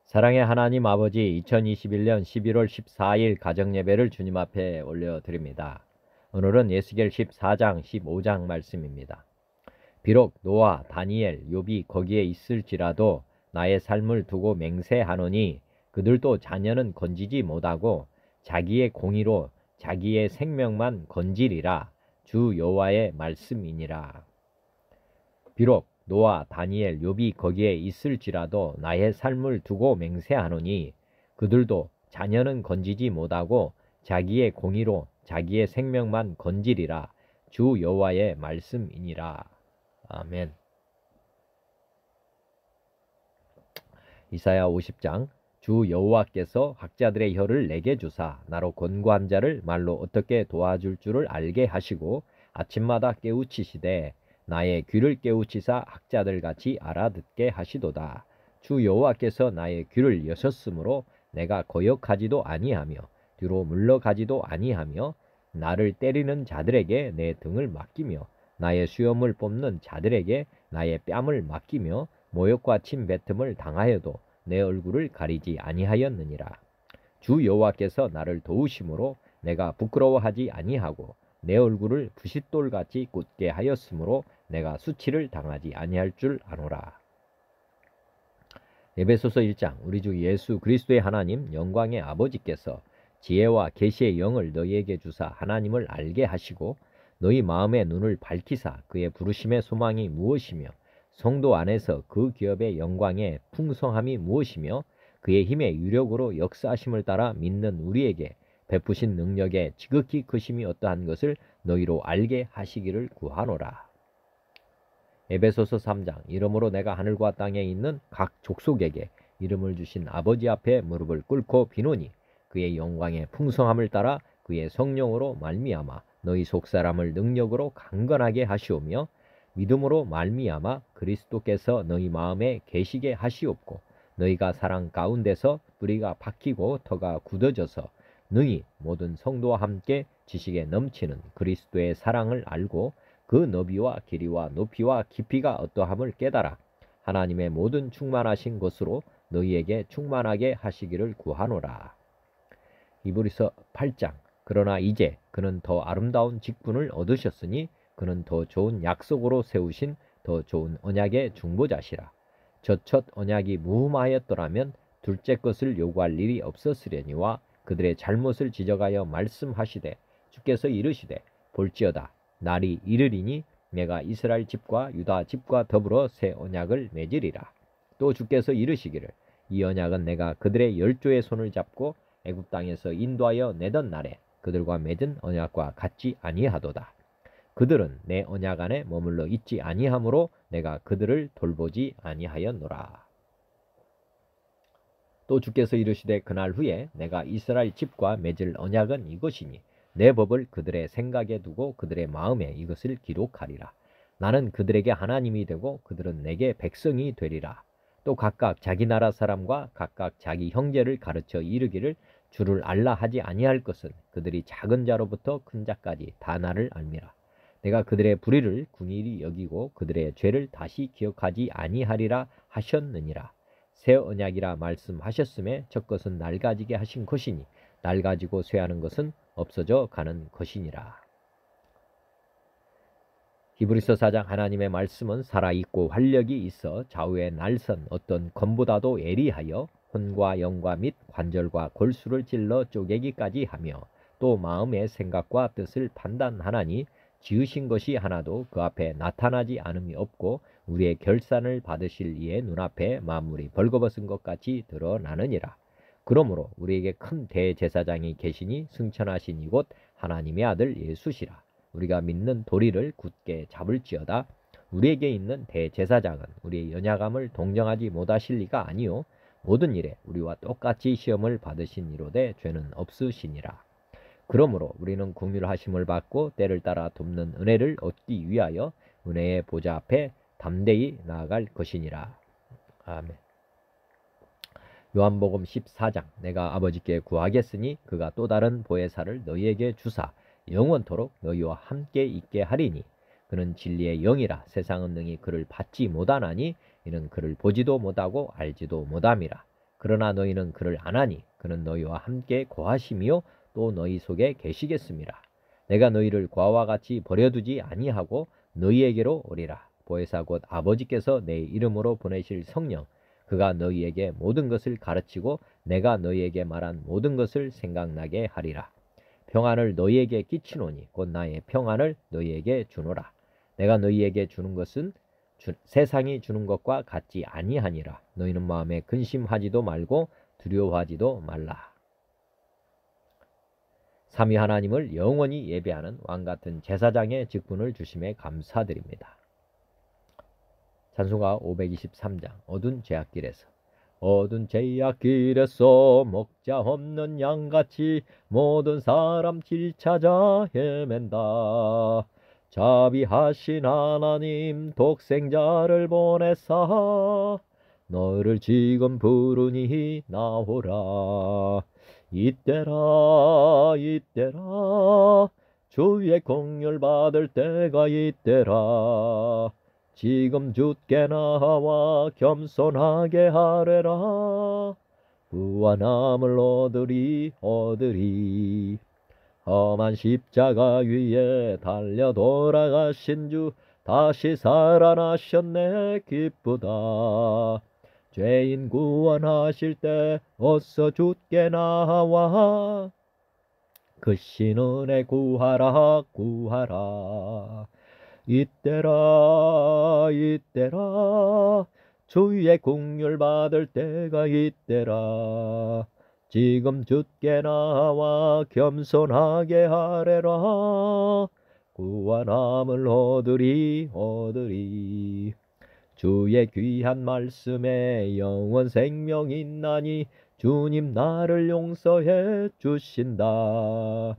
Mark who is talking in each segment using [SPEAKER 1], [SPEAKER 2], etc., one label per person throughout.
[SPEAKER 1] 사랑의 하나님 아버지, 2021년 11월 14일 가정예배를 주님 앞에 올려드립니다. 오늘은 에스겔 14장 15장 말씀입니다. 비록 노아, 다니엘, 욥이 거기에 있을지라도 나의 삶을 두고 맹세하노니 그들도 자녀는 건지지 못하고 자기의 공의로 자기의 생명만 건지리라. 주 여호와의 말씀이니라. 비록 노아, 다니엘, 욥이 거기에 있을지라도 나의 삶을 두고 맹세하노니 그들도 자녀는 건지지 못하고 자기의 공의로 자기의 생명만 건지리라. 주 여호와의 말씀이니라. 아멘. 이사야 50장. 주 여호와께서 학자들의 혀를 내게 주사 나로 권고한 자를 말로 어떻게 도와줄 줄을 알게 하시고 아침마다 깨우치시되 나의 귀를 깨우치사 학자들같이 알아듣게 하시도다. 주 여호와께서 나의 귀를 여셨으므로 내가 거역하지도 아니하며 뒤로 물러가지도 아니하며 나를 때리는 자들에게 내 등을 맡기며 나의 수염을 뽑는 자들에게 나의 뺨을 맡기며 모욕과 침뱉음을 당하여도 내 얼굴을 가리지 아니하였느니라. 주 여호와께서 나를 도우심으로 내가 부끄러워하지 아니하고 내 얼굴을 부싯돌같이 굳게 하였으므로 내가 수치를 당하지 아니할 줄 아노라. 에베소서 1장. 우리 주 예수 그리스도의 하나님 영광의 아버지께서 지혜와 계시의 영을 너희에게 주사 하나님을 알게 하시고 너희 마음의 눈을 밝히사 그의 부르심의 소망이 무엇이며 성도 안에서 그 기업의 영광의 풍성함이 무엇이며 그의 힘의 유력으로 역사하심을 따라 믿는 우리에게 베푸신 능력의 지극히 크심이 어떠한 것을 너희로 알게 하시기를 구하노라. 에베소서 3장. 이러므로 내가 하늘과 땅에 있는 각 족속에게 이름을 주신 아버지 앞에 무릎을 꿇고 비노니 그의 영광의 풍성함을 따라 그의 성령으로 말미암아 너희 속사람을 능력으로 강건하게 하시오며 믿음으로 말미암아 그리스도께서 너희 마음에 계시게 하시옵고 너희가 사랑 가운데서 뿌리가 박히고 터가 굳어져서 능히 모든 성도와 함께 지식에 넘치는 그리스도의 사랑을 알고 그 너비와 길이와 높이와 깊이가 어떠함을 깨달아 하나님의 모든 충만하신 것으로 너희에게 충만하게 하시기를 구하노라. 히브리서 8장. 그러나 이제 그는 더 아름다운 직분을 얻으셨으니 그는 더 좋은 약속으로 세우신 더 좋은 언약의 중보자시라. 저 첫 언약이 무흠하였더라면 둘째 것을 요구할 일이 없었으려니와 그들의 잘못을 지적하여 말씀하시되 주께서 이르시되 볼지어다 날이 이르리니 내가 이스라엘 집과 유다 집과 더불어 새 언약을 맺으리라. 또 주께서 이르시기를 이 언약은 내가 그들의 열조의 손을 잡고 애굽 땅에서 인도하여 내던 날에 그들과 맺은 언약과 같지 아니하도다. 그들은 내 언약 안에 머물러 있지 아니하므로 내가 그들을 돌보지 아니하였노라. 또 주께서 이르시되 그날 후에 내가 이스라엘 집과 맺을 언약은 이것이니 내 법을 그들의 생각에 두고 그들의 마음에 이것을 기록하리라. 나는 그들에게 하나님이 되고 그들은 내게 백성이 되리라. 또 각각 자기 나라 사람과 각각 자기 형제를 가르쳐 이르기를 주를 알라 하지 아니할 것은 그들이 작은 자로부터 큰 자까지 다 나를 알미라. 내가 그들의 불의를 궁일이 여기고 그들의 죄를 다시 기억하지 아니하리라 하셨느니라. 새 언약이라 말씀하셨음에 첫 것은 낡아지게 하신 것이니 낡아지고 쇠하는 것은 없어져 가는 것이니라. 히브리서 4장. 하나님의 말씀은 살아있고 활력이 있어 좌우에 날선 어떤 검보다도 예리하여 혼과 영과 및 관절과 골수를 찔러 쪼개기까지 하며 또 마음의 생각과 뜻을 판단하나니 지으신 것이 하나도 그 앞에 나타나지 않음이 없고 우리의 결산을 받으실 이의 눈앞에 만물이 벌거벗은 것 같이 드러나느니라. 그러므로 우리에게 큰 대제사장이 계시니 승천하신 이곳 하나님의 아들 예수시라. 우리가 믿는 도리를 굳게 잡을지어다. 우리에게 있는 대제사장은 우리의 연약함을 동정하지 못하실 리가 아니요 모든 일에 우리와 똑같이 시험을 받으신 이로되 죄는 없으시니라. 그러므로 우리는 긍휼하심을 받고 때를 따라 돕는 은혜를 얻기 위하여 은혜의 보좌 앞에 담대히 나아갈 것이니라. 아멘. 요한복음 14장. 내가 아버지께 구하겠으니 그가 또 다른 보혜사를 너희에게 주사 영원토록 너희와 함께 있게 하리니 그는 진리의 영이라. 세상은 능히 그를 받지 못하나니 이는 그를 보지도 못하고 알지도 못함이라. 그러나 너희는 그를 안 하니 그는 너희와 함께 거하시며 또 너희 속에 계시겠습니다. 내가 너희를 과와 같이 버려두지 아니하고 너희에게로 오리라. 보혜사 곧 아버지께서 내 이름으로 보내실 성령, 그가 너희에게 모든 것을 가르치고 내가 너희에게 말한 모든 것을 생각나게 하리라. 평안을 너희에게 끼치노니 곧 나의 평안을 너희에게 주노라. 내가 너희에게 주는 것은 세상이 주는 것과 같지 아니하니라. 너희는 마음에 근심하지도 말고 두려워하지도 말라. 삼위 하나님을 영원히 예배하는 왕같은 제사장의 직분을 주심에 감사드립니다. 찬송가 523장 어두운 죄악길에서 어두운 죄악길에서 목자 없는 양같이 모든 사람 길 찾아 헤맨다. 자비하신 하나님 독생자를 보내사 너를 지금 부르니 나오라. 이때라 이때라 주의 공열 받을 때가 이때라. 지금 주께 나와 겸손하게 하래라. 구원함을 얻으리. 험한 십자가 위에 달려 돌아가신 주 다시 살아나셨네 기쁘다. 죄인 구원하실 때 어서 주께 나와 그 신은혜 구하라. 이때라 주의 공열 받을 때가 이때라. 지금 주께 나와 겸손하게 하래라. 구원함을 얻으리. 주의 귀한 말씀에 영원 생명 있나니 주님 나를 용서해 주신다.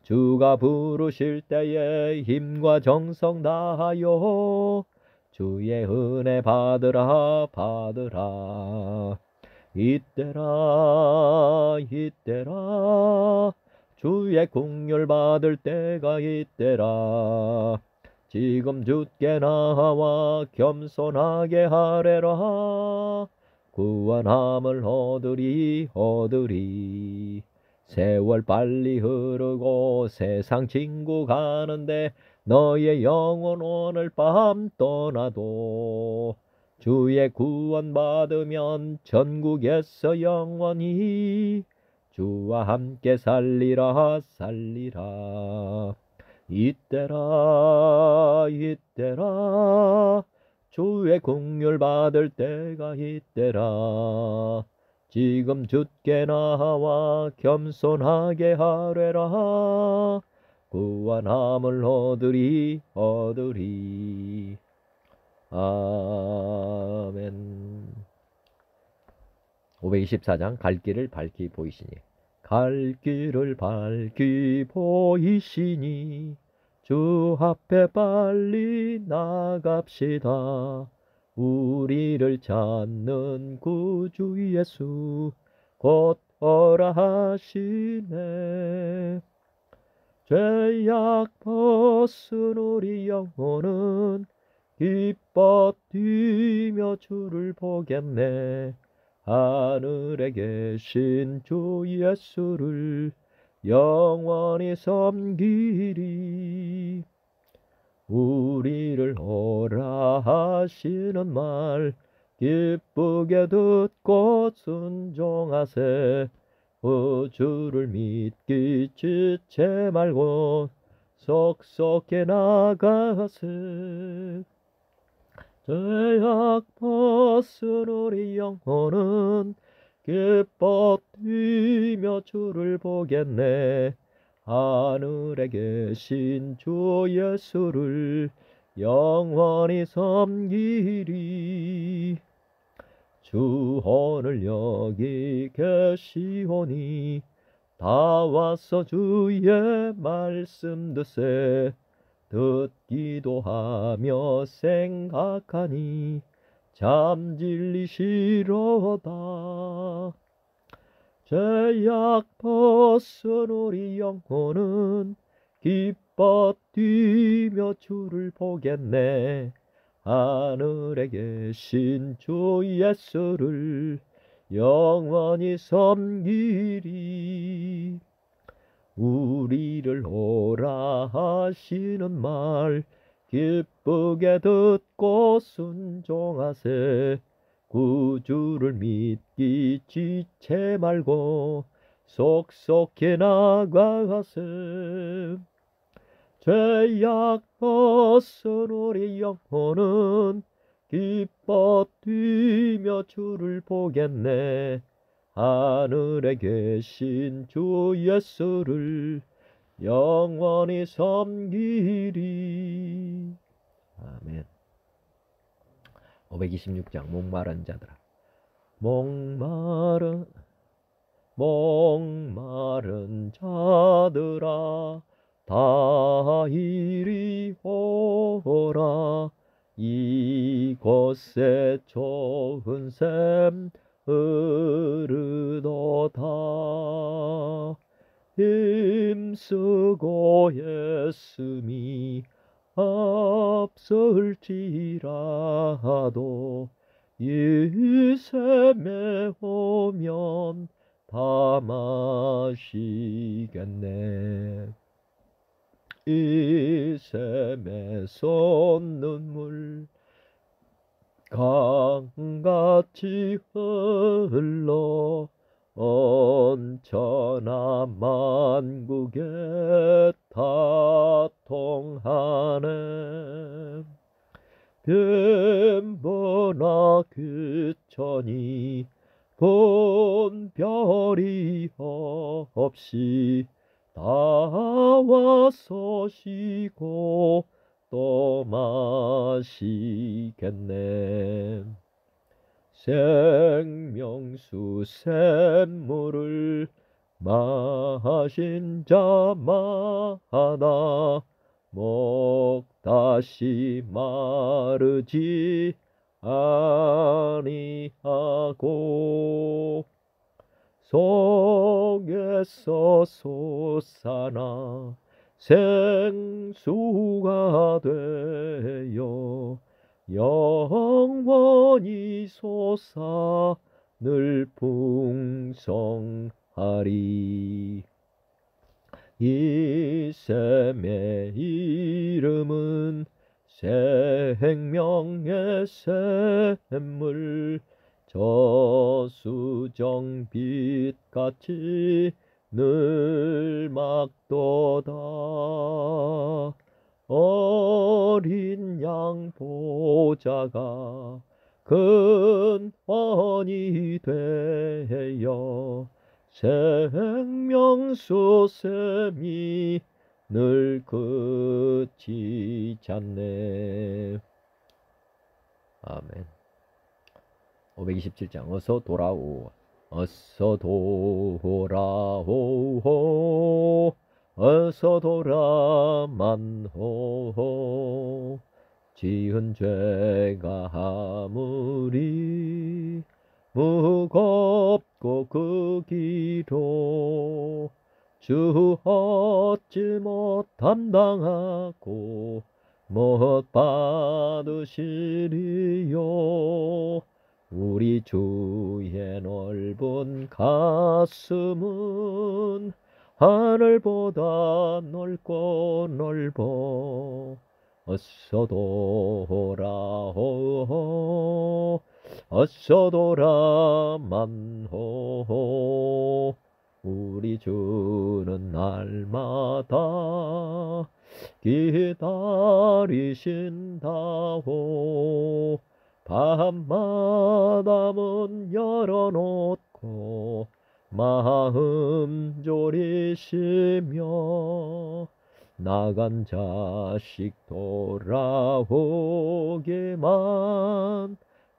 [SPEAKER 1] 주가 부르실 때에 힘과 정성 다하여 주의 은혜 받으라. 이때라 주의 공열 받을 때가 이때라. 지금 주께 나와 겸손하게 하래라. 구원함을 얻으리. 세월 빨리 흐르고 세상 친구 가는데 너의 영혼 오늘 밤 떠나도 주의 구원 받으면 전국에서 영원히 주와 함께 살리라. 이때라 주의 공열 받을 때가 이때라. 지금 주께 나와 겸손하게 하래라. 구원함을 얻으리. 아멘. 524장 갈 길을 밝히 보이시니 갈 길을 밝히 보이시니 주 앞에 빨리 나갑시다. 우리를 찾는 구주 예수 곧 오라 하시네. 죄악 벗은 우리 영혼은 기뻐 뛰며 주를 보겠네. 하늘에 계신 주 예수를 영원히 섬기리. 우리를 오라 하시는 말 기쁘게 듣고 순종하세. 주를 믿기 지체 말고 속속히 나가세. 죄악 벗은 우리 영혼은 기뻐 뛰며 주를 보겠네. 하늘에 계신 주 예수를 영원히 섬기리. 주 오늘 여기 계시오니 다 와서 주의 말씀 듣세. 듣기도 하며 생각하니 참 진리시로다. 죄악 벗은 우리 영혼은 기뻐 뛰며 주를 보겠네. 하늘에 계신 주 예수를 영원히 섬기리. 우리를 오라 하시는 말 기쁘게 듣고 순종하세. 구주를 믿기 지체 말고 속속히 나가가세. 죄악 벗은 우리 영혼은 기뻐 뛰며 주를 보겠네. 하늘에 계신 주 예수를 영원히 섬기리. 아멘. 526장 목마른 자들아, 목마른 자들아, 다 이리 오라. 이곳에 좋은 샘 흐르도다. 힘쓰고 예수미 앞설지라도 이 샘에 오면 다 마시겠네. 이 샘에 솟는 물 강같이 흘러 언천하 만국에 다 통하네. 빈번하 귀천이 본 별이 없이 다 와서 쉬고 또 마시겠네. 생명수 샘물을 마신 자마다 목 다시 마르지 아니하고 속에서 솟아나 생수가 되어 영원히 솟아 늘 풍성하리. 이 샘의 이름은 생명의 샘물, 저수정빛같이 늘 막도다. 어린 양 보좌가 근원이 되어 생명수 샘이 늘 그치지 않네. 아멘. 527장 어서 돌아오, 어서 돌아오호, 어서 돌아만호. 지은 죄가 아무리 무겁고 그 기로 주 얻지 못 담당하고 못 받으시리요. 우리 주의 넓은 가슴은 하늘보다 넓고 넓어. 어서 돌아오, 어서 돌아만호. 우리 주는 날마다 기다리신다오. 밤마다 문 열어놓고 마음 졸이시며 나간 자식 돌아오기만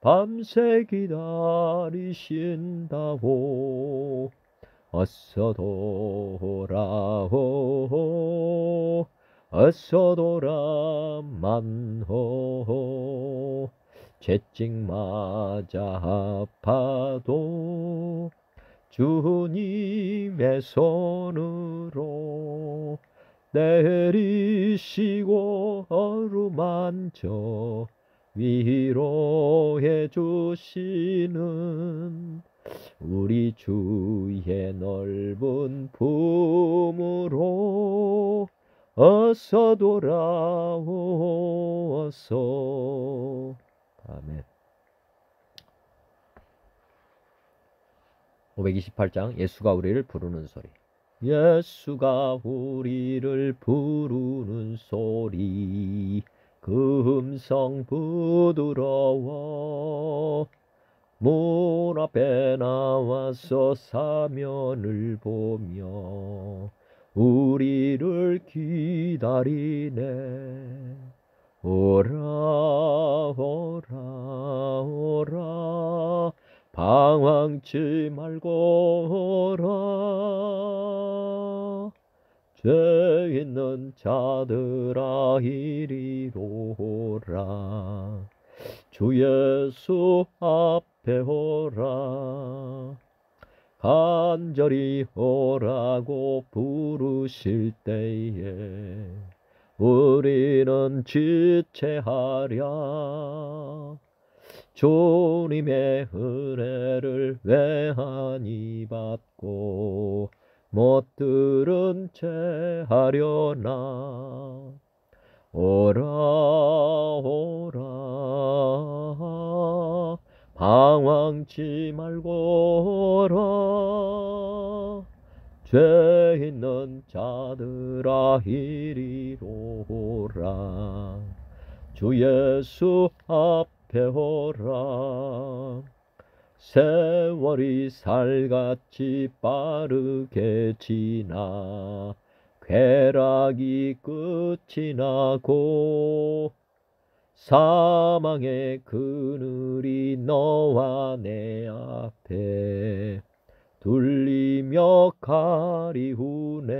[SPEAKER 1] 밤새 기다리신다오. 어서 돌아오, 어서 돌아만호. 채찍 맞아 아파도 주님의 손으로 내리시고 어루만져 위로해 주시는 우리 주의 넓은 품으로 어서 돌아오소서. 아멘. 528장 예수가 우리를 부르는 소리. 예수가 우리를 부르는 소리, 그 음성 부드러워. 문 앞에 나와서 사면을 보며 우리를 기다리네. 오라 오라 오라, 방황치 말고 오라. 죄 있는 자들아 이리로 오라. 주 예수 앞에 오라. 간절히 오라고 부르실 때에 우리는 지체하랴. 주님의 은혜를 외하니 받고 못 들은 채 하려나. 오라 오라, 방황치 말고 오라. 죄 있는 자들아 이리로 오라. 주 예수 앞에 오라. 세월이 살같이 빠르게 지나 쾌락이 끝이 나고 사망의 그늘이 너와 내 앞에 둘리며 가리우네.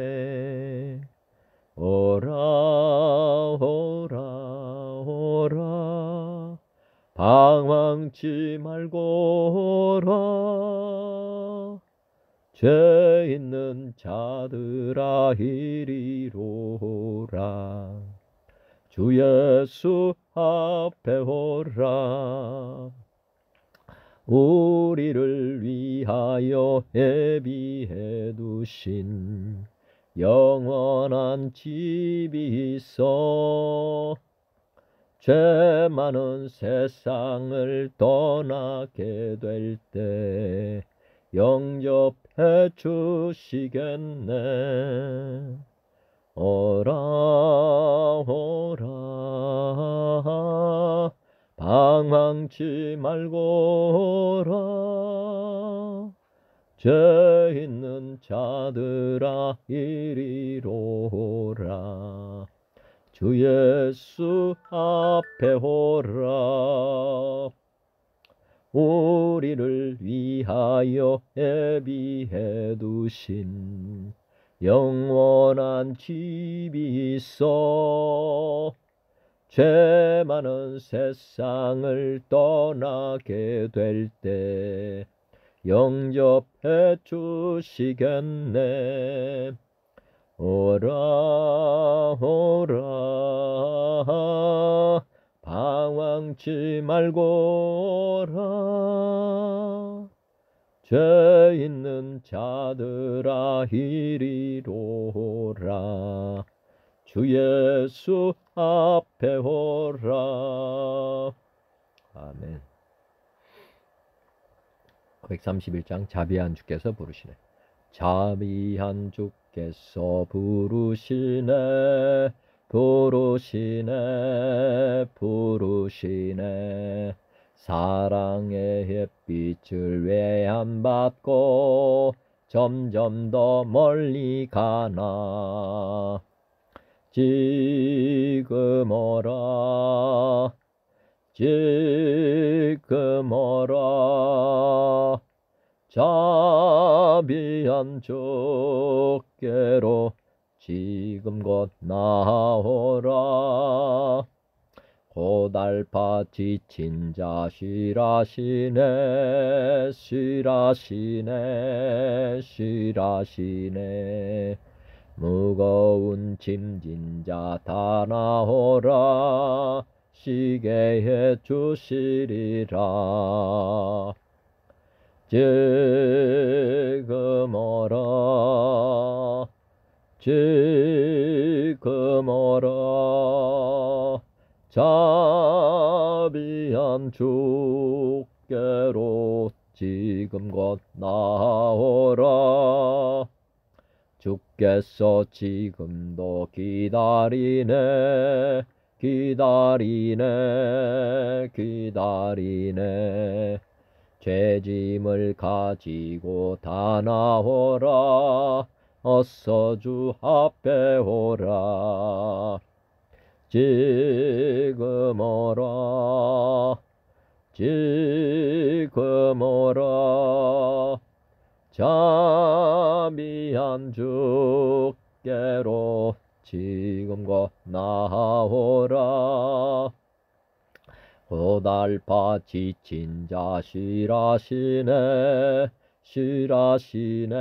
[SPEAKER 1] 오라 오라 오라, 방황치 말고 오라. 죄 있는 자들아 이리로 오라. 주 예수 앞에 오라. 우리를 위하여 예비해 두신 영원한 집이 있어. 죄 많은 세상을 떠나게 될 때 영접해 주시겠네. 오라 오라, 방황치 말고 오라. 죄 있는 자들아 이리로 오라. 주 예수 앞에 오라. 우리를 위하여 예비해 두신 영원한 집이 있어. 죄 많은 세상을 떠나게 될 때 영접해 주시겠네. 오라 오라, 방황치 말고 오라. 죄 있는 자들아 이리로 오라. 주 예수 앞에 오라. 아멘. 131장 자비한 주께서 부르시네. 자비한 주께서 부르시네. 부르시네 부르시네. 사랑의 햇빛을 외안받고 점점 더 멀리 가나. 지금 오라 지금 오라. 자비한 주께로 지금 곧 나오라. 고달파 지친 자 쉬라시네 쉬라시네 쉬라시네. 무거운 짐진 자 다 나오라. 시게 해 주시리라. 지금 오라 지금 오라 자비한 주께로 지금 곧 나오라. 주께서 지금도 기다리네 기다리네 기다리네. 죄짐을 가지고 다 나오라. 어서 주 앞에 오라. 지금 오라 지금 오라 자비한 주께로 지금 곧 나오라. 고달파 지친 자 쉬라시네 쉬라시네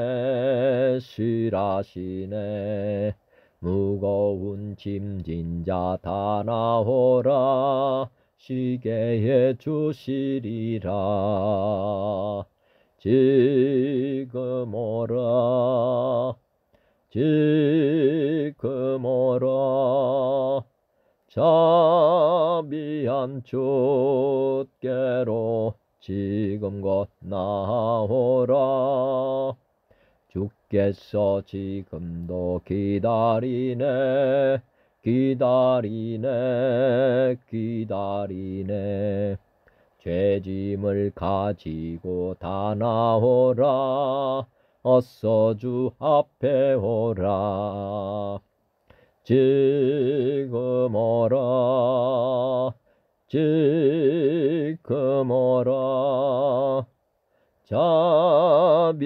[SPEAKER 1] 쉬라시네. 무거운 짐진 자 다 나오라. 쉬게 해 주시리라. 지금 오라 지금 오라 자비한 주께로 지금 곧 나오라. 주께서 지금도 기다리네 기다리네 기다리네. 죄짐을 가지고 다 나오라. 어서 주 앞에 오라. 지금 오라 지금 오라 자비한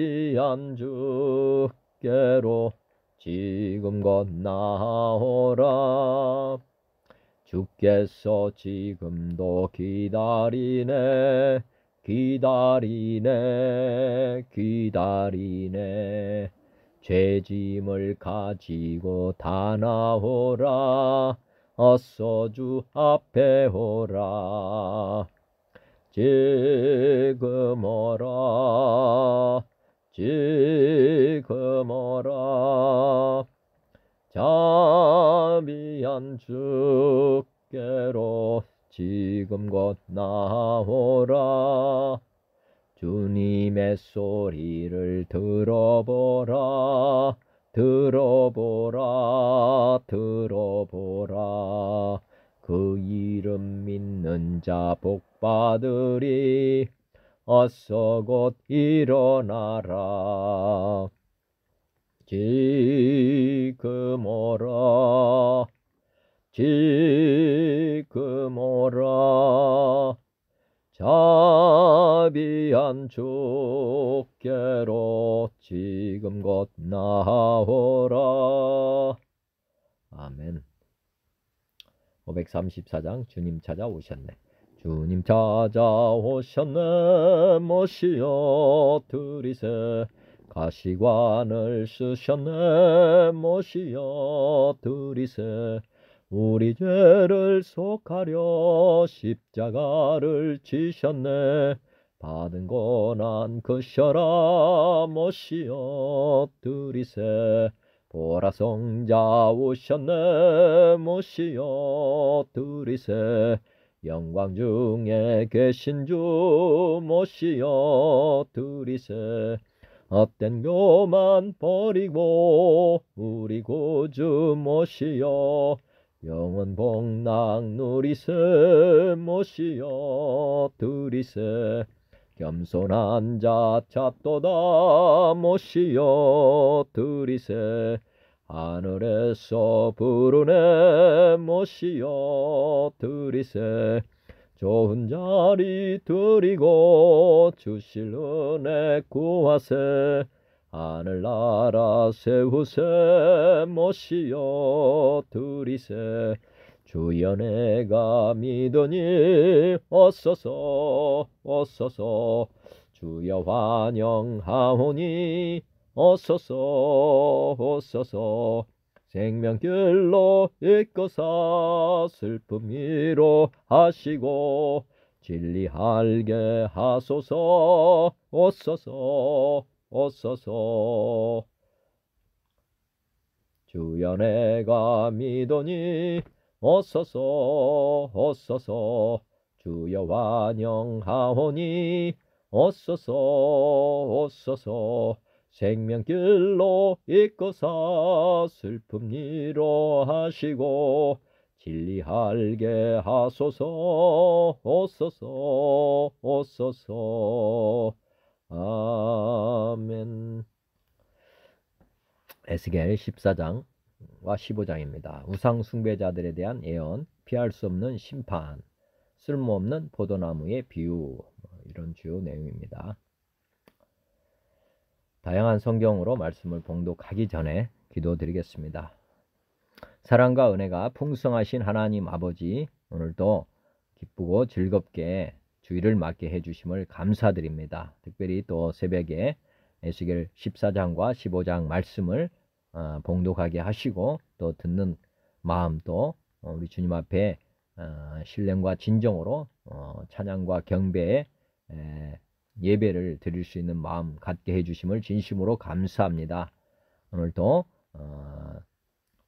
[SPEAKER 1] 주께로 지금 곧 나오라. 주께서 지금도 기다리네 기다리네 기다리네. 죄짐을 가지고 다 나오라. 어서 주 앞에 오라. 지금 오라 지금 오라 자비한 주께로 지금 곧 나오라. 주님의 소리를 들어보라 들어보라 들어보라. 그 이름 믿는 자 복받으리. 어서 곧 일어나라. 지금 오라 지금 오라 자비한 주께로 지금 곧 나오라. 아멘. 534장 주님 찾아오셨네. 주님 찾아오셨네. 모시어 드리세. 가시관을 쓰셨네. 모시어 드리세. 우리 죄를 속하려 십자가를 지셨네. 받은 고난 크셔라. 모시어 드리세. 보라 성자 오셨네. 모시어 드리세. 영광 중에 계신 주 모시어 드리세. 헛된 교만 버리고 우리 구주 모시어 영원 복락 누리세. 모시어 드리세. 겸손한 자 찾도다. 모시어 드리세. 하늘에서 부르네. 모시어 드리세. 좋은 자리 드리고 주실 은혜 구하세. 하늘나라 세우세. 모시어 드리세. 주여 내가 믿으니 어서서 어서서. 주여 환영하오니 어서서 어서서. 생명길로 이끄사 슬픔 위로하시고 진리알게 하소서. 오소서 오소서. 주여 내가 믿으니 오소서 오소서. 주여 환영하오니 오소서 오소서. 생명길로 이끄사 슬픔 위로하시고 진리알게 하소서. 오소서 오소서. 아멘. 에스겔 14장과 15장입니다. 우상 숭배자들에 대한 예언, 피할 수 없는 심판, 쓸모없는 포도나무의 비유, 이런 주요 내용입니다. 다양한 성경으로 말씀을 봉독하기 전에 기도드리겠습니다. 사랑과 은혜가 풍성하신 하나님 아버지, 오늘도 기쁘고 즐겁게 주일을 맞게 해주심을 감사드립니다. 특별히 또 새벽에 에스겔 14장과 15장 말씀을 봉독하게 하시고 또 듣는 마음도 우리 주님 앞에 신령과 진정으로 찬양과 경배에 예배를 드릴 수 있는 마음 갖게 해주심을 진심으로 감사합니다. 오늘도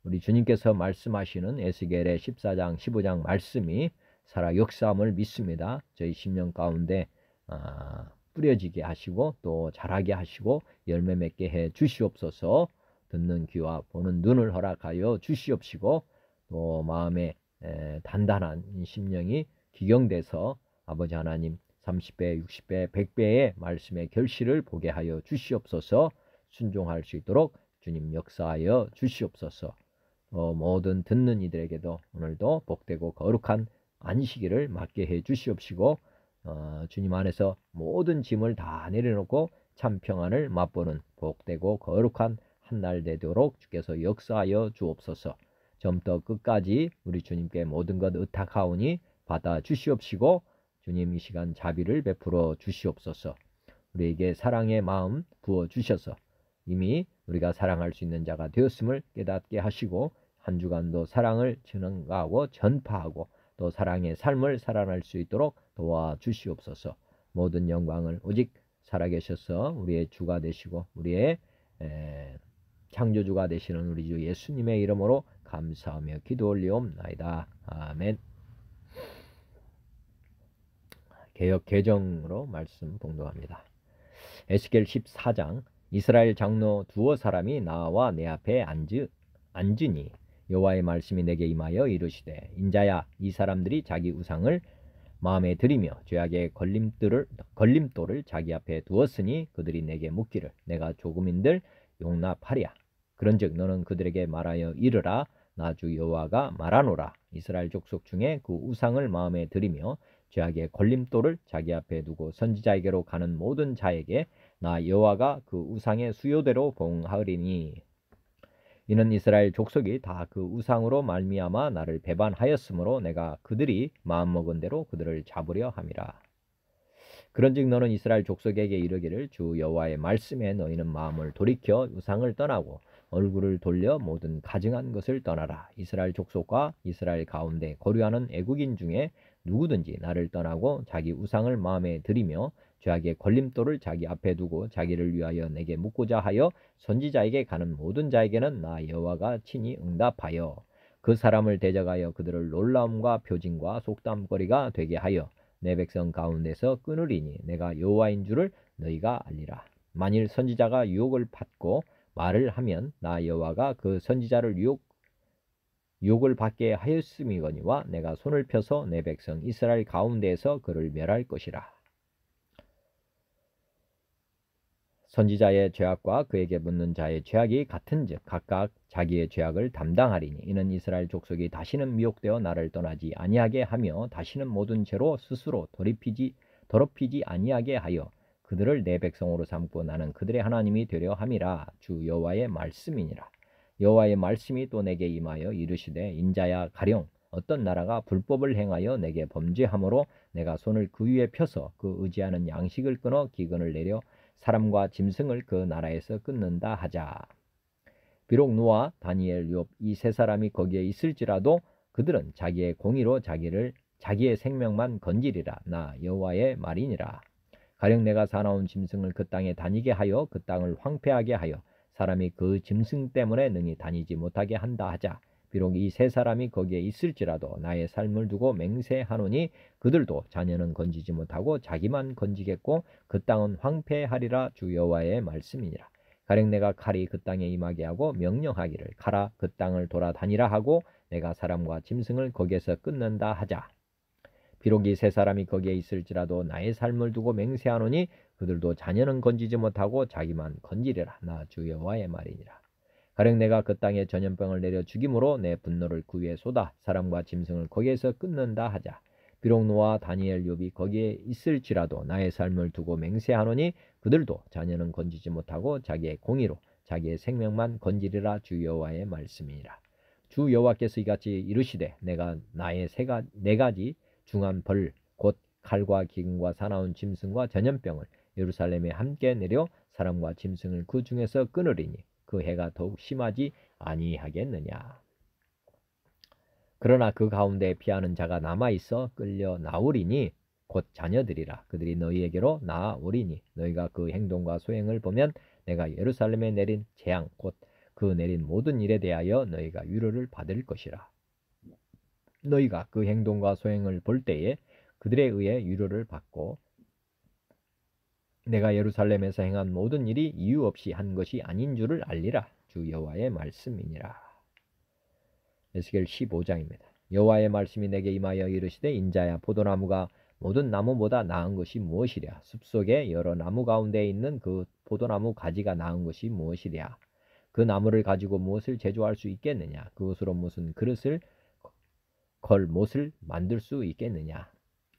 [SPEAKER 1] 우리 주님께서 말씀하시는 에스겔의 14장 15장 말씀이 살아 역사함을 믿습니다. 저희 심령 가운데 뿌려지게 하시고 또 자라게 하시고 열매 맺게 해 주시옵소서. 듣는 귀와 보는 눈을 허락하여 주시옵시고 또 마음에 단단한 심령이 기경돼서 아버지 하나님 30배, 60배, 100배의 말씀의 결실을 보게 하여 주시옵소서. 순종할 수 있도록 주님 역사하여 주시옵소서. 모든 듣는 이들에게도 오늘도 복되고 거룩한 안식일을 맞게 해 주시옵시고 주님 안에서 모든 짐을 다 내려놓고 참 평안을 맛보는 복되고 거룩한 한 날 되도록 주께서 역사하여 주옵소서. 처음부터 끝까지 우리 주님께 모든 것 의탁하오니 받아 주시옵시고 주님 이 시간 자비를 베풀어 주시옵소서. 우리에게 사랑의 마음 부어 주셔서 이미 우리가 사랑할 수 있는 자가 되었음을 깨닫게 하시고 한 주간도 사랑을 증가하고 전파하고 또 사랑의 삶을 살아날 수 있도록 도와주시옵소서. 모든 영광을 오직 살아계셔서 우리의 주가 되시고 우리의 창조주가 되시는 우리 주 예수님의 이름으로 감사하며 기도 올리옵나이다. 아멘. 개역 개정으로 말씀 봉독합니다. 에스겔 14장. 이스라엘 장로 두어 사람이 나와 내 앞에 앉으니 여호와의 말씀이 내게 임하여 이르시되 인자야 이 사람들이 자기 우상을 마음에 들이며 죄악의 걸림돌을 자기 앞에 두었으니 그들이 내게 묻기를 내가 조금인들 용납하랴. 그런즉 너는 그들에게 말하여 이르라. 나 주 여호와가 말하노라. 이스라엘 족속 중에 그 우상을 마음에 들이며 죄악의 걸림돌을 자기 앞에 두고 선지자에게로 가는 모든 자에게 나 여호와가 그 우상의 수요대로 봉하리니 이는 이스라엘 족속이 다 그 우상으로 말미암아 나를 배반하였으므로 내가 그들이 마음먹은 대로 그들을 잡으려 함이라. 그런즉 너는 이스라엘 족속에게 이르기를 주 여호와의 말씀에 너희는 마음을 돌이켜 우상을 떠나고 얼굴을 돌려 모든 가증한 것을 떠나라. 이스라엘 족속과 이스라엘 가운데 거류하는 애국인 중에 누구든지 나를 떠나고 자기 우상을 마음에 들이며 죄악의 걸림돌을 자기 앞에 두고 자기를 위하여 내게 묻고자 하여 선지자에게 가는 모든 자에게는 나 여호와가 친히 응답하여 그 사람을 대적하여 그들을 놀라움과 표징과 속담거리가 되게 하여 내 백성 가운데서 끊으리니 내가 여호와인 줄을 너희가 알리라. 만일 선지자가 유혹을 받고 말을 하면 나 여호와가 그 선지자를 유혹을 받게 하였음이거니와 내가 손을 펴서 내 백성 이스라엘 가운데에서 그를 멸할 것이라. 선지자의 죄악과 그에게 묻는 자의 죄악이 같은즉 각각 자기의 죄악을 담당하리니 이는 이스라엘 족속이 다시는 미혹되어 나를 떠나지 아니하게 하며 다시는 모든 죄로 스스로 더럽히지 아니하게 하여 그들을 내 백성으로 삼고 나는 그들의 하나님이 되려 함이라. 주 여호와의 말씀이니라. 여호와의 말씀이 또 내게 임하여 이르시되 인자야 가령 어떤 나라가 불법을 행하여 내게 범죄함으로 내가 손을 그 위에 펴서 그 의지하는 양식을 끊어 기근을 내려 사람과 짐승을 그 나라에서 끊는다 하자. 비록 노아, 다니엘, 욥 이 세 사람이 거기에 있을지라도 그들은 자기의 공의로 자기의 생명만 건지리라. 나 여호와의 말이니라. 가령 내가 사나운 짐승을 그 땅에 다니게 하여 그 땅을 황폐하게 하여 사람이 그 짐승 때문에 능히 다니지 못하게 한다 하자. 비록 이 세 사람이 거기에 있을지라도 나의 삶을 두고 맹세하노니 그들도 자녀는 건지지 못하고 자기만 건지겠고 그 땅은 황폐하리라. 주 여호와의 말씀이니라. 가령 내가 칼이 그 땅에 임하게 하고 명령하기를 가라 그 땅을 돌아다니라 하고 내가 사람과 짐승을 거기에서 끊는다 하자. 비록 이 세 사람이 거기에 있을지라도 나의 삶을 두고 맹세하노니 그들도 자녀는 건지지 못하고 자기만 건지리라. 나 주 여호와의 말이니라. 가령 내가 그 땅에 전염병을 내려 죽임으로 내 분노를 그 위에 쏟아 사람과 짐승을 거기에서 끊는다 하자. 비록 노아, 다니엘, 욥이 거기에 있을지라도 나의 삶을 두고 맹세하노니 그들도 자녀는 건지지 못하고 자기의 공의로 자기의 생명만 건지리라. 주 여호와의 말씀이니라. 주 여호와께서 이같이 이르시되 내가 나의 네 가지 중한 벌 곧 칼과 기근과 사나운 짐승과 전염병을 예루살렘에 함께 내려 사람과 짐승을 그 중에서 끊으리니 그 해가 더욱 심하지 아니하겠느냐. 그러나 그 가운데 피하는 자가 남아있어 끌려 나오리니 곧 자녀들이라. 그들이 너희에게로 나아오리니 너희가 그 행동과 소행을 보면 내가 예루살렘에 내린 재앙 곧 그 내린 모든 일에 대하여 너희가 위로를 받을 것이라. 너희가 그 행동과 소행을 볼 때에 그들에 의해 위로를 받고 내가 예루살렘에서 행한 모든 일이 이유 없이 한 것이 아닌 줄을 알리라. 주 여호와의 말씀이니라. 에스겔 15장입니다. 여호와의 말씀이 내게 임하여 이르시되 인자야 포도나무가 모든 나무보다 나은 것이 무엇이랴. 숲속에 여러 나무 가운데 있는 그 포도나무 가지가 나은 것이 무엇이랴. 그 나무를 가지고 무엇을 제조할 수 있겠느냐. 그것으로 무슨 그릇을 걸 못을 만들 수 있겠느냐.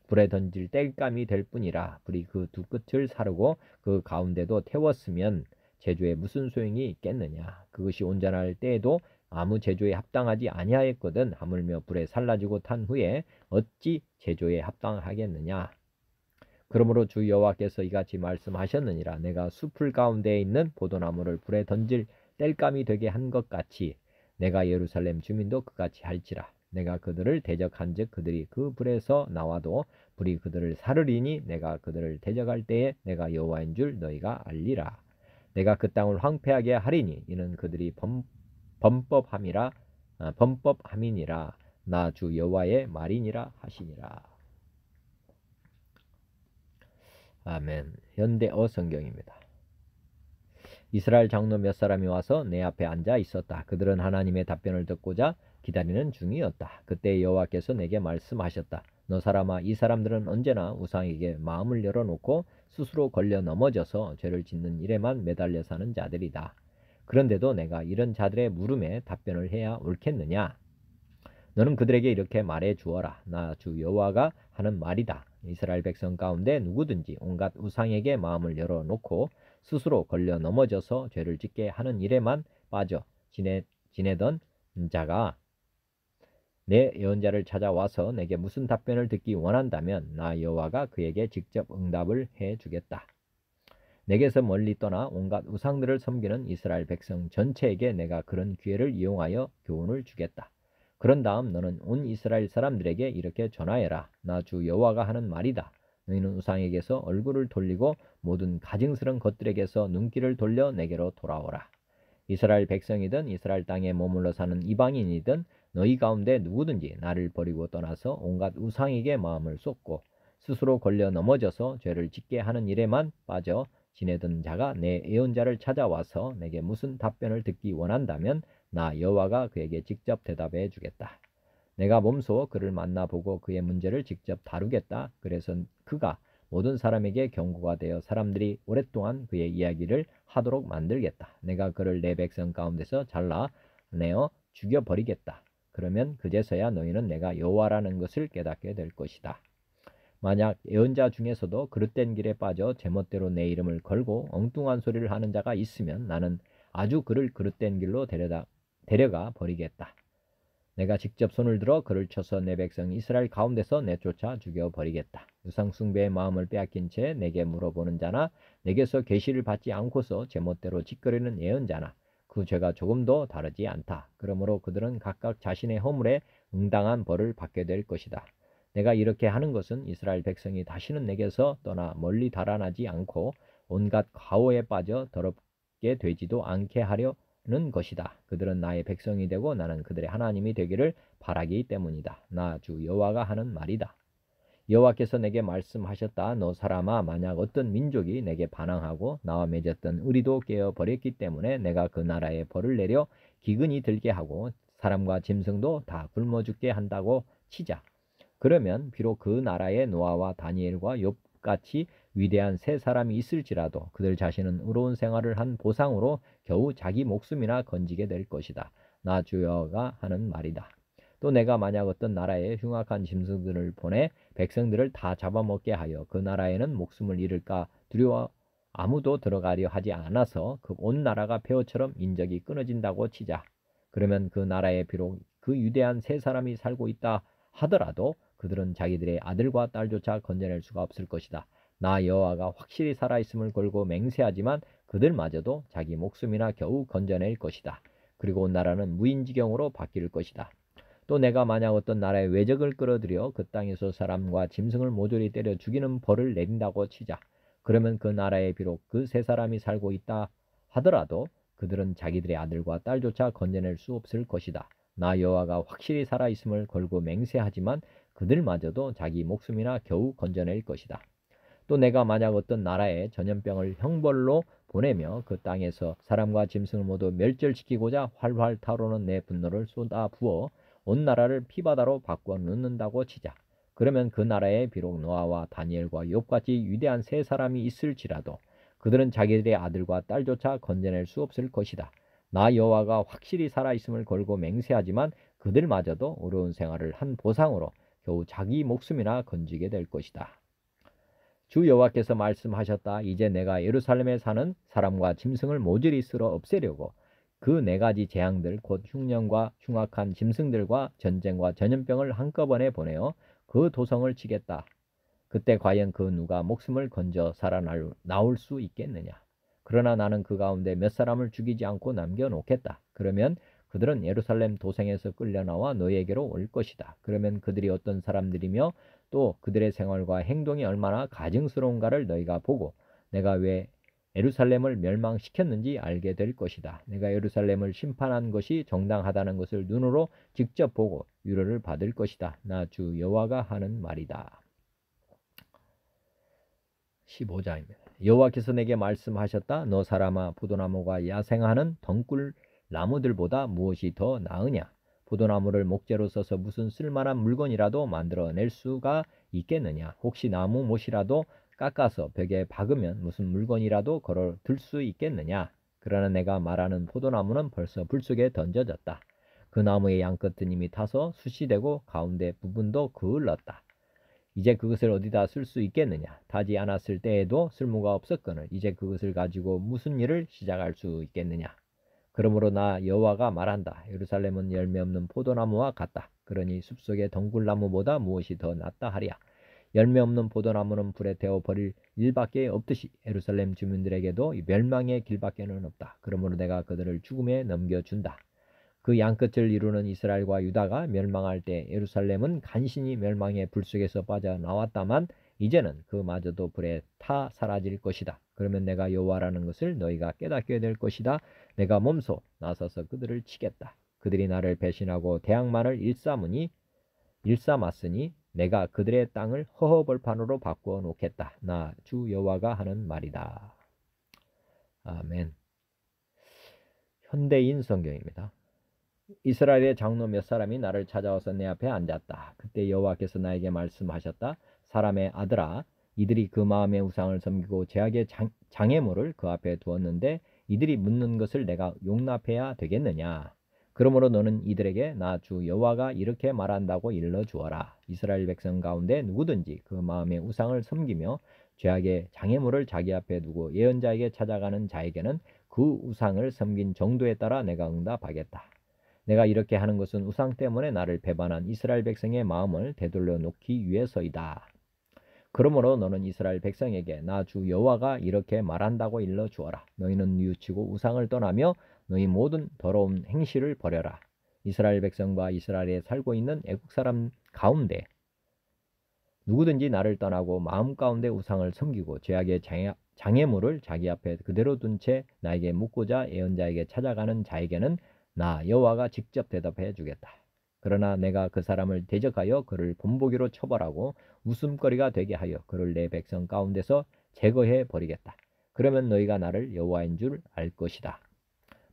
[SPEAKER 1] 불에 던질 땔감이 될 뿐이라. 불이 그 두 끝을 사르고 그 가운데도 태웠으면 제조에 무슨 소용이 있겠느냐. 그것이 온전할 때에도 아무 제조에 합당하지 아니하였거든. 하물며 불에 살라지고 탄 후에 어찌 제조에 합당하겠느냐. 그러므로 주 여호와께서 이같이 말씀하셨느니라. 내가 숲을 가운데에 있는 포도나무를 불에 던질 땔감이 되게 한 것 같이 내가 예루살렘 주민도 그같이 할지라. 내가 그들을 대적한즉 그들이 그 불에서 나와도 불이 그들을 사르리니 내가 그들을 대적할 때에 내가 여호와인 줄 너희가 알리라. 내가 그 땅을 황폐하게 하리니 이는 그들이 범법함이니라. 나 주 여호와의 말이니라 하시니라. 아멘. 현대어 성경입니다. 이스라엘 장로 몇 사람이 와서 내 앞에 앉아 있었다. 그들은 하나님의 답변을 듣고자 기다리는 중이었다. 그때 여호와께서 내게 말씀하셨다. 너 사람아, 이 사람들은 언제나 우상에게 마음을 열어놓고 스스로 걸려 넘어져서 죄를 짓는 일에만 매달려 사는 자들이다. 그런데도 내가 이런 자들의 물음에 답변을 해야 옳겠느냐? 너는 그들에게 이렇게 말해 주어라. 나 주 여호와가 하는 말이다. 이스라엘 백성 가운데 누구든지 온갖 우상에게 마음을 열어놓고 스스로 걸려 넘어져서 죄를 짓게 하는 일에만 빠져 지내던 자가 내 예언자를 찾아와서 내게 무슨 답변을 듣기 원한다면 나 여호와가 그에게 직접 응답을 해주겠다. 내게서 멀리 떠나 온갖 우상들을 섬기는 이스라엘 백성 전체에게 내가 그런 기회를 이용하여 교훈을 주겠다. 그런 다음 너는 온 이스라엘 사람들에게 이렇게 전하여라. 나 주 여호와가 하는 말이다. 너희는 우상에게서 얼굴을 돌리고 모든 가증스러운 것들에게서 눈길을 돌려 내게로 돌아오라. 이스라엘 백성이든 이스라엘 땅에 머물러 사는 이방인이든 너희 가운데 누구든지 나를 버리고 떠나서 온갖 우상에게 마음을 쏟고 스스로 걸려 넘어져서 죄를 짓게 하는 일에만 빠져 지내던 자가 내 예언자를 찾아와서 내게 무슨 답변을 듣기 원한다면 나 여호와가 그에게 직접 대답해 주겠다. 내가 몸소 그를 만나보고 그의 문제를 직접 다루겠다. 그래서 그가 모든 사람에게 경고가 되어 사람들이 오랫동안 그의 이야기를 하도록 만들겠다. 내가 그를 내 백성 가운데서 잘라내어 죽여버리겠다. 그러면 그제서야 너희는 내가 여호와라는 것을 깨닫게 될 것이다. 만약 예언자 중에서도 그릇된 길에 빠져 제멋대로 내 이름을 걸고 엉뚱한 소리를 하는 자가 있으면 나는 아주 그를 그릇된 길로 데려가 버리겠다. 내가 직접 손을 들어 그를 쳐서 내 백성 이스라엘 가운데서 내쫓아 죽여버리겠다. 우상 숭배의 마음을 빼앗긴 채 내게 물어보는 자나 내게서 계시를 받지 않고서 제멋대로 짓거리는 예언자나 그 죄가 조금도 다르지 않다. 그러므로 그들은 각각 자신의 허물에 응당한 벌을 받게 될 것이다. 내가 이렇게 하는 것은 이스라엘 백성이 다시는 내게서 떠나 멀리 달아나지 않고 온갖 과오에 빠져 더럽게 되지도 않게 하려는 것이다. 그들은 나의 백성이 되고 나는 그들의 하나님이 되기를 바라기 때문이다. 나 주 여호와가 하는 말이다. 여호와께서 내게 말씀하셨다. 너 사람아, 만약 어떤 민족이 내게 반항하고 나와 맺었던 의리도 깨어버렸기 때문에 내가 그 나라에 벌을 내려 기근이 들게 하고 사람과 짐승도 다 굶어 죽게 한다고 치자. 그러면 비록 그 나라에 노아와 다니엘과 욥같이 위대한 세 사람이 있을지라도 그들 자신은 의로운 생활을 한 보상으로 겨우 자기 목숨이나 건지게 될 것이다. 나 주 여호와가 하는 말이다. 또 내가 만약 어떤 나라에 흉악한 짐승들을 보내 백성들을 다 잡아먹게 하여 그 나라에는 목숨을 잃을까 두려워 아무도 들어가려 하지 않아서 그 온 나라가 폐허처럼 인적이 끊어진다고 치자. 그러면 그 나라에 비록 그 위대한 세 사람이 살고 있다 하더라도 그들은 자기들의 아들과 딸조차 건져낼 수가 없을 것이다. 나 여호와가 확실히 살아있음을 걸고 맹세하지만 그들마저도 자기 목숨이나 겨우 건져낼 것이다. 그리고 온 나라는 무인지경으로 바뀔 것이다. 또 내가 만약 어떤 나라의 외적을 끌어들여 그 땅에서 사람과 짐승을 모조리 때려 죽이는 벌을 내린다고 치자. 그러면 그 나라에 비록 그 세 사람이 살고 있다 하더라도 그들은 자기들의 아들과 딸조차 건져낼 수 없을 것이다. 나 여호와가 확실히 살아있음을 걸고 맹세하지만 그들마저도 자기 목숨이나 겨우 건져낼 것이다. 또 내가 만약 어떤 나라에 전염병을 형벌로 보내며 그 땅에서 사람과 짐승을 모두 멸절시키고자 활활 타오르는 내 분노를 쏟아 부어 온 나라를 피바다로 바꾸어 놓는다고 치자. 그러면 그 나라에 비록 노아와 다니엘과 욥같이 위대한 세 사람이 있을지라도 그들은 자기들의 아들과 딸조차 건져낼 수 없을 것이다. 나 여호와가 확실히 살아있음을 걸고 맹세하지만 그들마저도 어려운 생활을 한 보상으로 겨우 자기 목숨이나 건지게 될 것이다. 주 여호와께서 말씀하셨다. 이제 내가 예루살렘에 사는 사람과 짐승을 모조리 쓸어 없애려고 그 네 가지 재앙들 곧 흉년과 흉악한 짐승들과 전쟁과 전염병을 한꺼번에 보내어 그 도성을 치겠다. 그때 과연 그 누가 목숨을 건져 살아나올 수 있겠느냐. 그러나 나는 그 가운데 몇 사람을 죽이지 않고 남겨놓겠다. 그러면 그들은 예루살렘 도성에서 끌려나와 너희에게로 올 것이다. 그러면 그들이 어떤 사람들이며 또 그들의 생활과 행동이 얼마나 가증스러운가를 너희가 보고 내가 왜 예루살렘을 멸망시켰는지 알게 될 것이다. 내가 예루살렘을 심판한 것이 정당하다는 것을 눈으로 직접 보고 위로를 받을 것이다. 나 주 여호와가 하는 말이다. 15장입니다. 여호와께서 내게 말씀하셨다. 너 사람아, 포도나무가 야생하는 덩굴 나무들보다 무엇이 더 나으냐? 포도나무를 목재로 써서 무슨 쓸만한 물건이라도 만들어낼 수가 있겠느냐? 혹시 나무 못이라도 깎아서 벽에 박으면 무슨 물건이라도 걸어 들 수 있겠느냐? 그러나 내가 말하는 포도나무는 벌써 불 속에 던져졌다. 그 나무의 양끝은 이미 타서 숯이 되고 가운데 부분도 그을렀다. 이제 그것을 어디다 쓸 수 있겠느냐? 타지 않았을 때에도 쓸모가 없었거늘 이제 그것을 가지고 무슨 일을 시작할 수 있겠느냐? 그러므로 나 여호와가 말한다. 예루살렘은 열매 없는 포도나무와 같다. 그러니 숲속의 덩굴나무보다 무엇이 더 낫다 하랴. 열매 없는 포도나무는 불에 태워 버릴 일밖에 없듯이 예루살렘 주민들에게도 멸망의 길밖에는 없다. 그러므로 내가 그들을 죽음에 넘겨준다. 그 양끝을 이루는 이스라엘과 유다가 멸망할 때 예루살렘은 간신히 멸망의 불 속에서 빠져나왔다만 이제는 그마저도 불에 타 사라질 것이다. 그러면 내가 여호와라는 것을 너희가 깨닫게 될 것이다. 내가 몸소 나서서 그들을 치겠다. 그들이 나를 배신하고 대항만을 일삼았으니 내가 그들의 땅을 허허벌판으로 바꾸어 놓겠다. 나 주 여호와가 하는 말이다. 아멘. 현대인 성경입니다. 이스라엘의 장로 몇 사람이 나를 찾아와서 내 앞에 앉았다. 그때 여호와께서 나에게 말씀하셨다. 사람의 아들아, 이들이 그 마음의 우상을 섬기고 제약의 장애물을 그 앞에 두었는데 이들이 묻는 것을 내가 용납해야 되겠느냐? 그러므로 너는 이들에게 나 주 여호와가 이렇게 말한다고 일러주어라. 이스라엘 백성 가운데 누구든지 그 마음의 우상을 섬기며 죄악의 장애물을 자기 앞에 두고 예언자에게 찾아가는 자에게는 그 우상을 섬긴 정도에 따라 내가 응답하겠다. 내가 이렇게 하는 것은 우상 때문에 나를 배반한 이스라엘 백성의 마음을 되돌려 놓기 위해서이다. 그러므로 너는 이스라엘 백성에게 나 주 여호와가 이렇게 말한다고 일러주어라. 너희는 뉘우치고 우상을 떠나며 너희 모든 더러운 행실을 버려라. 이스라엘 백성과 이스라엘에 살고 있는 애국 사람 가운데 누구든지 나를 떠나고 마음 가운데 우상을 섬기고 죄악의 장애물을 자기 앞에 그대로 둔 채 나에게 묻고자 예언자에게 찾아가는 자에게는 나 여호와가 직접 대답해 주겠다. 그러나 내가 그 사람을 대적하여 그를 본보기로 처벌하고 웃음거리가 되게 하여 그를 내 백성 가운데서 제거해 버리겠다. 그러면 너희가 나를 여호와인 줄 알 것이다.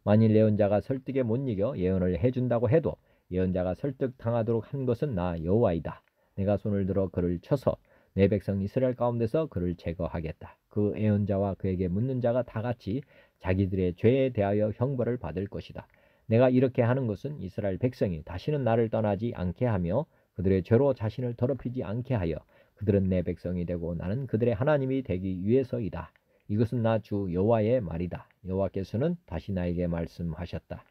[SPEAKER 1] 만일 예언자가 설득에 못 이겨 예언을 해준다고 해도 예언자가 설득당하도록 한 것은 나 여호와이다. 내가 손을 들어 그를 쳐서 내 백성 이스라엘 가운데서 그를 제거하겠다. 그 예언자와 그에게 묻는 자가 다 같이 자기들의 죄에 대하여 형벌을 받을 것이다. 내가 이렇게 하는 것은 이스라엘 백성이 다시는 나를 떠나지 않게 하며 그들의 죄로 자신을 더럽히지 않게 하여 그들은 내 백성이 되고 나는 그들의 하나님이 되기 위해서이다. 이것은 나 주 여호와의 말이다. 여호와께서는 다시 나에게 말씀하셨다.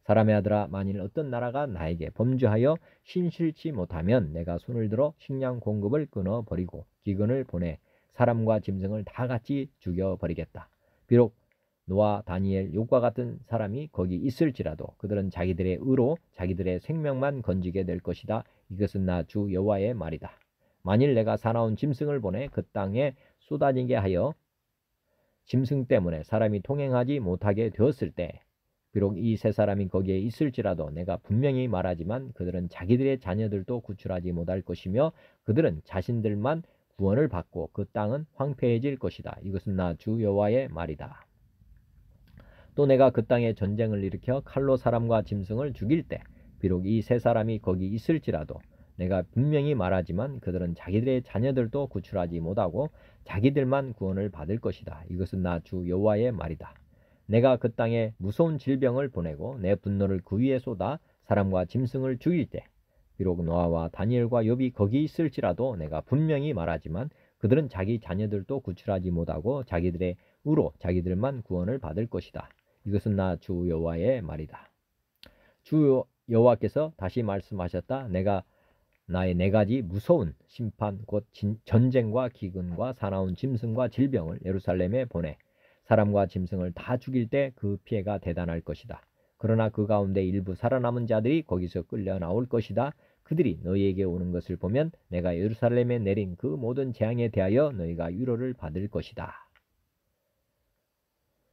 [SPEAKER 1] 사람의 아들아, 만일 어떤 나라가 나에게 범죄하여 신실치 못하면 내가 손을 들어 식량 공급을 끊어버리고 기근을 보내 사람과 짐승을 다 같이 죽여버리겠다. 비록 노아, 다니엘, 욥과 같은 사람이 거기 있을지라도 그들은 자기들의 의로 자기들의 생명만 건지게 될 것이다. 이것은 나 주 여호와의 말이다. 만일 내가 사나운 짐승을 보내 그 땅에 쏟아지게 하여 짐승 때문에 사람이 통행하지 못하게 되었을 때 비록 이 세 사람이 거기에 있을지라도 내가 분명히 말하지만 그들은 자기들의 자녀들도 구출하지 못할 것이며 그들은 자신들만 구원을 받고 그 땅은 황폐해질 것이다. 이것은 나 주 여호와의 말이다. 또 내가 그 땅에 전쟁을 일으켜 칼로 사람과 짐승을 죽일 때 비록 이 세 사람이 거기 있을지라도 내가 분명히 말하지만 그들은 자기들의 자녀들도 구출하지 못하고 자기들만 구원을 받을 것이다. 이것은 나 주 여호와의 말이다. 내가 그 땅에 무서운 질병을 보내고 내 분노를 그 위에 쏟아 사람과 짐승을 죽일 때 비록 노아와 다니엘과 욥이 거기 있을지라도 내가 분명히 말하지만 그들은 자기 자녀들도 구출하지 못하고 자기들의 의로 자기들만 구원을 받을 것이다. 이것은 나 주 여호와의 말이다. 주 여호와께서 다시 말씀하셨다. 내가 나의 네 가지 무서운 심판 곧 전쟁과 기근과 사나운 짐승과 질병을 예루살렘에 보내 사람과 짐승을 다 죽일 때 그 피해가 대단할 것이다. 그러나 그 가운데 일부 살아남은 자들이 거기서 끌려 나올 것이다. 그들이 너희에게 오는 것을 보면 내가 예루살렘에 내린 그 모든 재앙에 대하여 너희가 위로를 받을 것이다.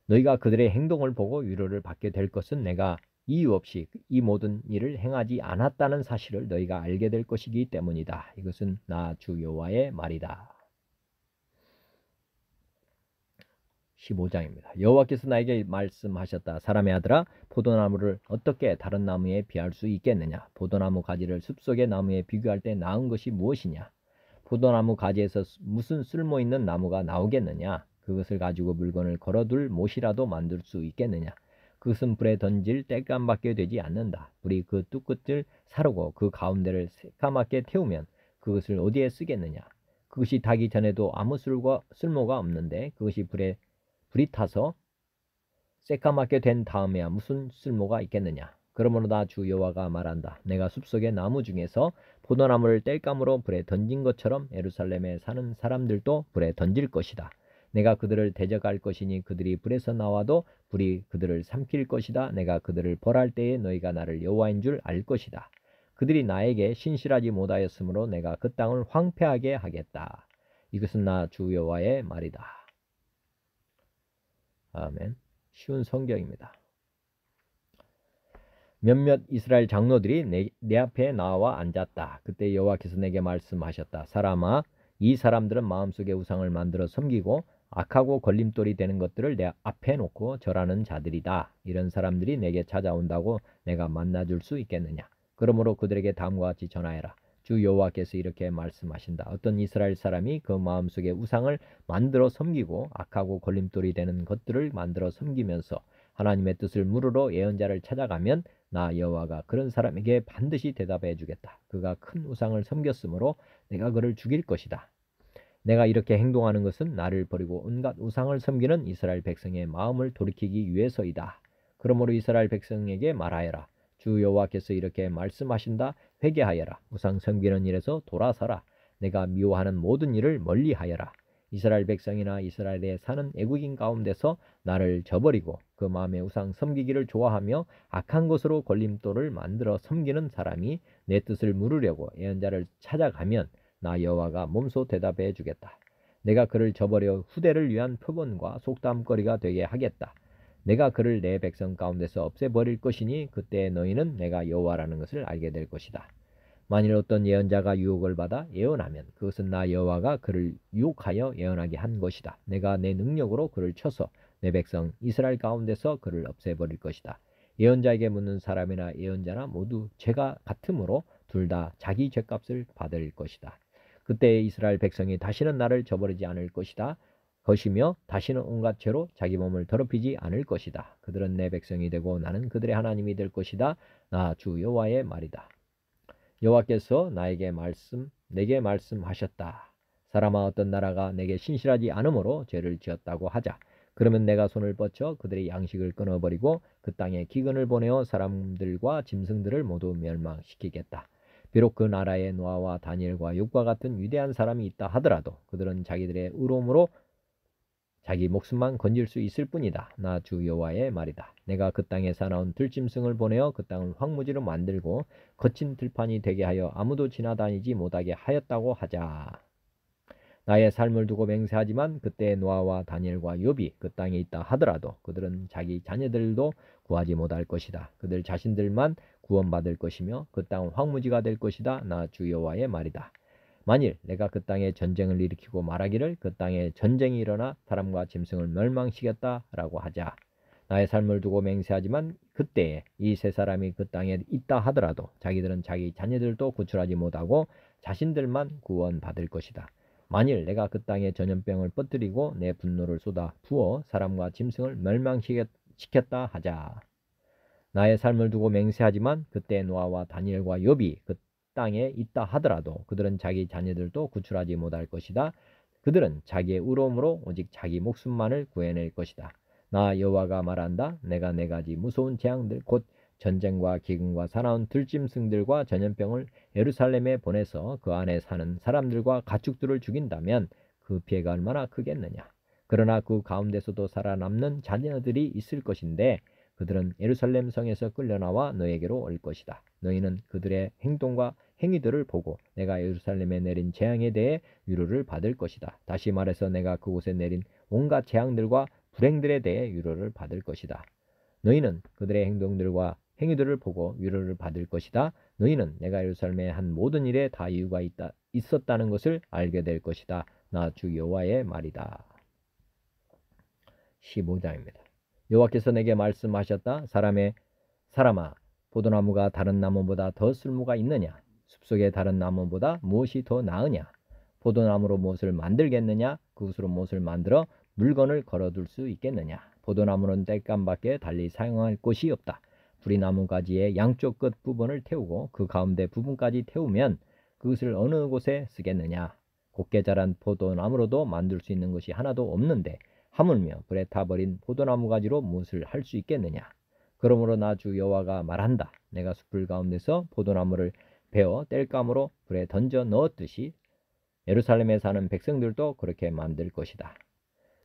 [SPEAKER 1] 너희가 그들의 행동을 보고 위로를 받게 될 것은 내가 이유 없이 이 모든 일을 행하지 않았다는 사실을 너희가 알게 될 것이기 때문이다. 이것은 나 주 여호와의 말이다. 15장입니다. 여호와께서 나에게 말씀하셨다. 사람의 아들아, 포도나무를 어떻게 다른 나무에 비할 수 있겠느냐? 포도나무 가지를 숲속의 나무에 비교할 때 나은 것이 무엇이냐? 포도나무 가지에서 무슨 쓸모있는 나무가 나오겠느냐? 그것을 가지고 물건을 걸어둘 못이라도 만들 수 있겠느냐? 그것은 불에 던질 땔감밖에 되지 않는다. 불이 그 뚜껑을 사르고 그 가운데를 새까맣게 태우면 그것을 어디에 쓰겠느냐? 그것이 타기 전에도 아무 쓸모가 없는데 그것이 불이 타서 새까맣게 된 다음에야 무슨 쓸모가 있겠느냐? 그러므로 나 주 여호와가 말한다. 내가 숲속의 나무 중에서 포도나무를 땔감으로 불에 던진 것처럼 예루살렘에 사는 사람들도 불에 던질 것이다. 내가 그들을 대적할 것이니 그들이 불에서 나와도 불이 그들을 삼킬 것이다. 내가 그들을 벌할 때에 너희가 나를 여호와인 줄 알 것이다. 그들이 나에게 신실하지 못하였으므로 내가 그 땅을 황폐하게 하겠다. 이것은 나 주 여호와의 말이다. 아멘. 쉬운 성경입니다. 몇몇 이스라엘 장로들이 내 앞에 나와 앉았다. 그때 여호와께서 내게 말씀하셨다. 사람아, 이 사람들은 마음속에 우상을 만들어 섬기고 악하고 걸림돌이 되는 것들을 내 앞에 놓고 절하는 자들이다. 이런 사람들이 내게 찾아온다고 내가 만나줄 수 있겠느냐? 그러므로 그들에게 다음과 같이 전하여라. 주 여호와께서 이렇게 말씀하신다. 어떤 이스라엘 사람이 그 마음속에 우상을 만들어 섬기고 악하고 걸림돌이 되는 것들을 만들어 섬기면서 하나님의 뜻을 물으러 예언자를 찾아가면 나 여호와가 그런 사람에게 반드시 대답해 주겠다. 그가 큰 우상을 섬겼으므로 내가 그를 죽일 것이다. 내가 이렇게 행동하는 것은 나를 버리고 온갖 우상을 섬기는 이스라엘 백성의 마음을 돌이키기 위해서이다. 그러므로 이스라엘 백성에게 말하여라. 주 여호와께서 이렇게 말씀하신다. 회개하여라. 우상 섬기는 일에서 돌아서라. 내가 미워하는 모든 일을 멀리하여라. 이스라엘 백성이나 이스라엘에 사는 애국인 가운데서 나를 저버리고 그 마음에 우상 섬기기를 좋아하며 악한 것으로 걸림돌을 만들어 섬기는 사람이 내 뜻을 물으려고 예언자를 찾아가면 나 여호와가 몸소 대답해 주겠다. 내가 그를 저버려 후대를 위한 표본과 속담거리가 되게 하겠다. 내가 그를 내 백성 가운데서 없애버릴 것이니 그때 너희는 내가 여호와라는 것을 알게 될 것이다. 만일 어떤 예언자가 유혹을 받아 예언하면 그것은 나 여호와가 그를 유혹하여 예언하게 한 것이다. 내가 내 능력으로 그를 쳐서 내 백성 이스라엘 가운데서 그를 없애버릴 것이다. 예언자에게 묻는 사람이나 예언자나 모두 죄가 같으므로 둘 다 자기 죄값을 받을 것이다. 그때 이스라엘 백성이 다시는 나를 저버리지 않을 것이며 다시는 온갖 죄로 자기 몸을 더럽히지 않을 것이다. 그들은 내 백성이 되고 나는 그들의 하나님이 될 것이다. 나 주 여호와의 말이다. 여호와께서 내게 말씀하셨다. 사람아, 어떤 나라가 내게 신실하지 않으므로 죄를 지었다고 하자. 그러면 내가 손을 뻗쳐 그들의 양식을 끊어버리고 그 땅에 기근을 보내어 사람들과 짐승들을 모두 멸망시키겠다. 비록 그 나라에 노아와 다니엘과 욥과 같은 위대한 사람이 있다 하더라도 그들은 자기들의 의로움으로 자기 목숨만 건질 수 있을 뿐이다. 나 주 여호와의 말이다. 내가 그 땅에 사나운 들짐승을 보내어 그 땅을 황무지로 만들고 거친 들판이 되게 하여 아무도 지나다니지 못하게 하였다고 하자. 나의 삶을 두고 맹세하지만 그때 노아와 다니엘과 욥이 그 땅에 있다 하더라도 그들은 자기 자녀들도 구하지 못할 것이다. 그들 자신들만 구원받을 것이며 그 땅은 황무지가 될 것이다. 나 주 여호와의 말이다. 만일 내가 그 땅에 전쟁을 일으키고 말하기를 그 땅에 전쟁이 일어나 사람과 짐승을 멸망시켰다라고 하자. 나의 삶을 두고 맹세하지만 그때에 이 세 사람이 그 땅에 있다 하더라도 자기들은 자기 자녀들도 구출하지 못하고 자신들만 구원받을 것이다. 만일 내가 그 땅에 전염병을 퍼뜨리고 내 분노를 쏟아 부어 사람과 짐승을 멸망시켰다 하자. 나의 삶을 두고 맹세하지만 그때 노아와 다니엘과 욥이 그 땅에 있다 하더라도 그들은 자기 자녀들도 구출하지 못할 것이다. 그들은 자기의 의로움으로 오직 자기 목숨만을 구해낼 것이다. 나 여호와가 말한다. 내가 네 가지 무서운 재앙들 곧 전쟁과 기근과 사나운 들짐승들과 전염병을 예루살렘에 보내서 그 안에 사는 사람들과 가축들을 죽인다면 그 피해가 얼마나 크겠느냐. 그러나 그 가운데서도 살아남는 자녀들이 있을 것인데 그들은 예루살렘 성에서 끌려나와 너에게로 올 것이다. 너희는 그들의 행동과 행위들을 보고 내가 예루살렘에 내린 재앙에 대해 위로를 받을 것이다. 다시 말해서 내가 그곳에 내린 온갖 재앙들과 불행들에 대해 위로를 받을 것이다. 너희는 그들의 행동들과 행위들을 보고 위로를 받을 것이다. 너희는 내가 예루살렘에 한 모든 일에 다 이유가 있었다는 것을 알게 될 것이다. 나 주 여호와의 말이다. 15장입니다. 여호와께서 내게 말씀하셨다. 사람아, 포도나무가 다른 나무보다 더 쓸모가 있느냐? 숲속의 다른 나무보다 무엇이 더 나으냐? 포도나무로 무엇을 만들겠느냐? 그것으로 무엇을 만들어 물건을 걸어둘 수 있겠느냐? 포도나무는 땔감밖에 달리 사용할 곳이 없다. 뿌리나무 가지의 양쪽 끝 부분을 태우고 그 가운데 부분까지 태우면 그것을 어느 곳에 쓰겠느냐? 곱게 자란 포도나무로도 만들 수 있는 것이 하나도 없는데 하물며 불에 타버린 포도나무 가지로 무엇을 할 수 있겠느냐? 그러므로 나 주 여호와가 말한다. 내가 숲을 가운데서 포도나무를 베어 땔감으로 불에 던져 넣었듯이 예루살렘에 사는 백성들도 그렇게 만들 것이다.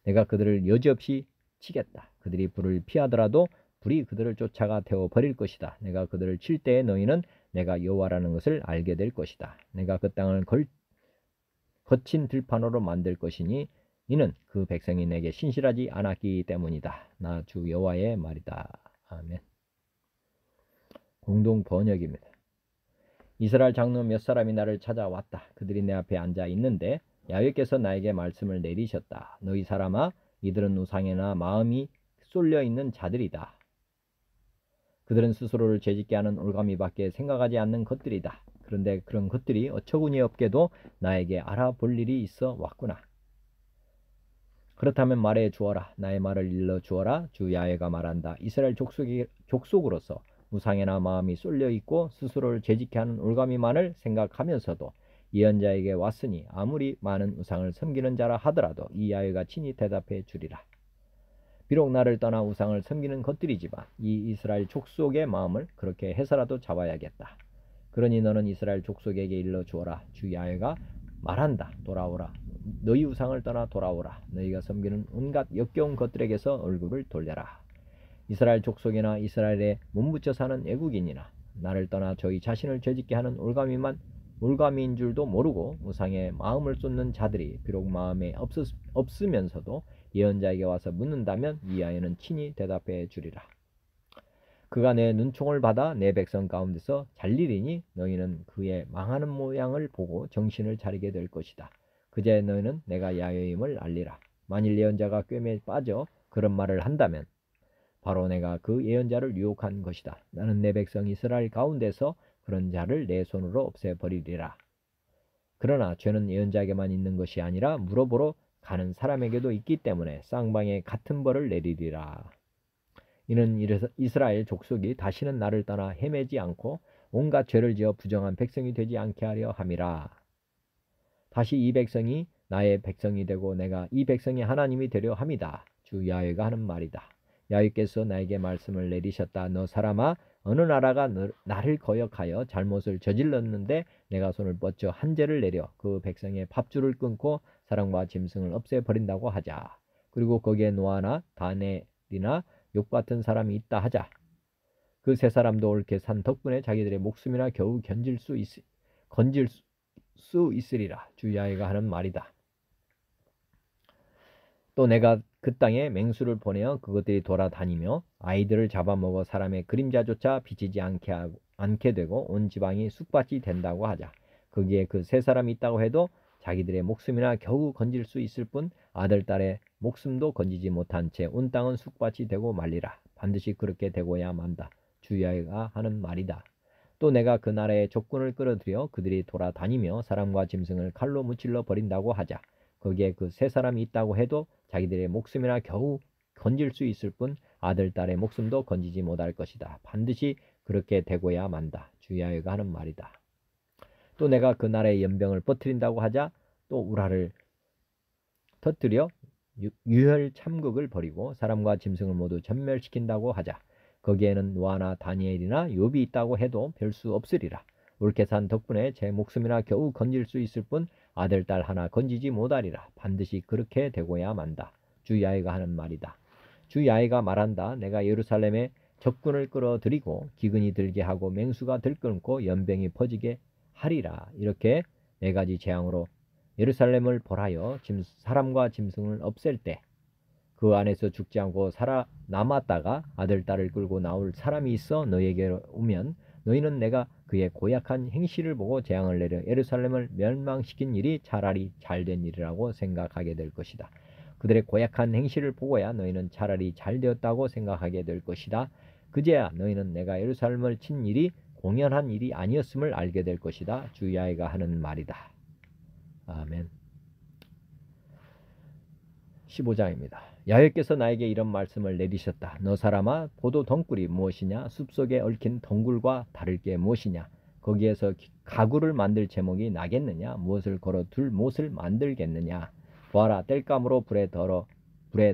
[SPEAKER 1] 내가 그들을 여지없이 치겠다. 그들이 불을 피하더라도 불이 그들을 쫓아가 태워버릴 것이다. 내가 그들을 칠 때에 너희는 내가 여호와라는 것을 알게 될 것이다. 내가 그 땅을 거친 들판으로 만들 것이니 이는 그 백성이 내게 신실하지 않았기 때문이다. 나 주 여호와의 말이다. 아멘. 공동 번역입니다. 이스라엘 장로 몇 사람이 나를 찾아왔다. 그들이 내 앞에 앉아 있는데 야훼께서 나에게 말씀을 내리셨다. 너희 사람아, 이들은 우상에나 마음이 쏠려 있는 자들이다. 그들은 스스로를 죄짓게 하는 올가미밖에 생각하지 않는 것들이다. 그런데 그런 것들이 어처구니 없게도 나에게 알아볼 일이 있어 왔구나. 그렇다면 말해 주어라. 나의 말을 일러 주어라. 주 야훼가 말한다. 이스라엘 족속으로서 우상에나 마음이 쏠려 있고 스스로를 죄짓게 하는 올가미만을 생각하면서도 예언자에게 왔으니 아무리 많은 우상을 섬기는 자라 하더라도 이 야훼가 친히 대답해 주리라. 비록 나를 떠나 우상을 섬기는 것들이지만 이 이스라엘 족속의 마음을 그렇게 해서라도 잡아야겠다. 그러니 너는 이스라엘 족속에게 일러 주어라. 주 야훼가 말한다. 돌아오라. 너희 우상을 떠나 돌아오라. 너희가 섬기는 온갖 역겨운 것들에게서 얼굴을 돌려라. 이스라엘 족속이나 이스라엘에 몸붙여 사는 애국인이나 나를 떠나 저희 자신을 죄짓게 하는 올가미인 줄도 모르고 우상에 마음을 쏟는 자들이 비록 마음에 없으면서도 예언자에게 와서 묻는다면 이하에는 친히 대답해 주리라. 그가 내 눈총을 받아 내 백성 가운데서 잘리리니 너희는 그의 망하는 모양을 보고 정신을 차리게 될 것이다. 그제 너희는 내가 야훼임을 알리라. 만일 예언자가 꿰매에 빠져 그런 말을 한다면 바로 내가 그 예언자를 유혹한 것이다. 나는 내 백성 이스라엘 가운데서 그런 자를 내 손으로 없애버리리라. 그러나 죄는 예언자에게만 있는 것이 아니라 물어보러 가는 사람에게도 있기 때문에 쌍방에 같은 벌을 내리리라. 이는 이스라엘 족속이 다시는 나를 떠나 헤매지 않고 온갖 죄를 지어 부정한 백성이 되지 않게 하려 함이라. 다시 이 백성이 나의 백성이 되고 내가 이 백성의 하나님이 되려 함이다. 주 야훼가 하는 말이다. 야훼께서 나에게 말씀을 내리셨다. 너 사람아, 어느 나라가 나를 거역하여 잘못을 저질렀는데 내가 손을 뻗쳐 한 죄를 내려 그 백성의 밥줄을 끊고 사람과 짐승을 없애버린다고 하자. 그리고 거기에 노아나 다니엘이나 욥 같은 사람이 있다 하자. 그 세 사람도 옳게 산 덕분에 자기들의 목숨이나 겨우 건질 수 있으리라. 주 야훼가 하는 말이다. 또 내가 그 땅에 맹수를 보내어 그것들이 돌아다니며 아이들을 잡아먹어 사람의 그림자조차 비치지 않게 되고 온 지방이 쑥밭이 된다고 하자. 거기에 그 세 사람이 있다고 해도 자기들의 목숨이나 겨우 건질 수 있을 뿐 아들, 딸의 목숨도 건지지 못한 채 온 땅은 쑥밭이 되고 말리라. 반드시 그렇게 되고야 만다. 주 야훼가 하는 말이다. 또 내가 그 나라의 적군을 끌어들여 그들이 돌아다니며 사람과 짐승을 칼로 무찔러 버린다고 하자. 거기에 그 세 사람이 있다고 해도 자기들의 목숨이나 겨우 건질 수 있을 뿐 아들, 딸의 목숨도 건지지 못할 것이다. 반드시 그렇게 되고야 만다. 주 야훼가 하는 말이다. 또 내가 그 나라의 연병을 퍼뜨린다고 하자. 또 우라를 터뜨려 유혈 참극을 벌이고 사람과 짐승을 모두 전멸시킨다고 하자. 거기에는 노아나 다니엘이나 욥이 있다고 해도 별 수 없으리라. 옳게 산 덕분에 제 목숨이나 겨우 건질 수 있을 뿐 아들, 딸 하나 건지지 못하리라. 반드시 그렇게 되고야 만다. 주 야훼가 하는 말이다. 주 야훼가 말한다. 내가 예루살렘에 적군을 끌어들이고 기근이 들게 하고 맹수가 들끓고 연병이 퍼지게 하리라. 이렇게 네 가지 재앙으로 예루살렘을 벌하여 사람과 짐승을 없앨 때 그 안에서 죽지 않고 살아남았다가 아들, 딸을 끌고 나올 사람이 있어 너희에게 오면 너희는 내가 그의 고약한 행실을 보고 재앙을 내려 예루살렘을 멸망시킨 일이 차라리 잘된 일이라고 생각하게 될 것이다. 그들의 고약한 행실을 보고야 너희는 차라리 잘되었다고 생각하게 될 것이다. 그제야 너희는 내가 예루살렘을 친 일이 공연한 일이 아니었음을 알게 될 것이다. 주 야훼가 하는 말이다. 아멘. 15장입니다. 야훼께서 나에게 이런 말씀을 내리셨다. 너 사람아, 포도 덩굴이 무엇이냐? 숲속에 얽힌 덩굴과 다를 게 무엇이냐? 거기에서 가구를 만들 제목이 나겠느냐? 무엇을 걸어 둘 못을 만들겠느냐? 보아라, 땔감으로 불에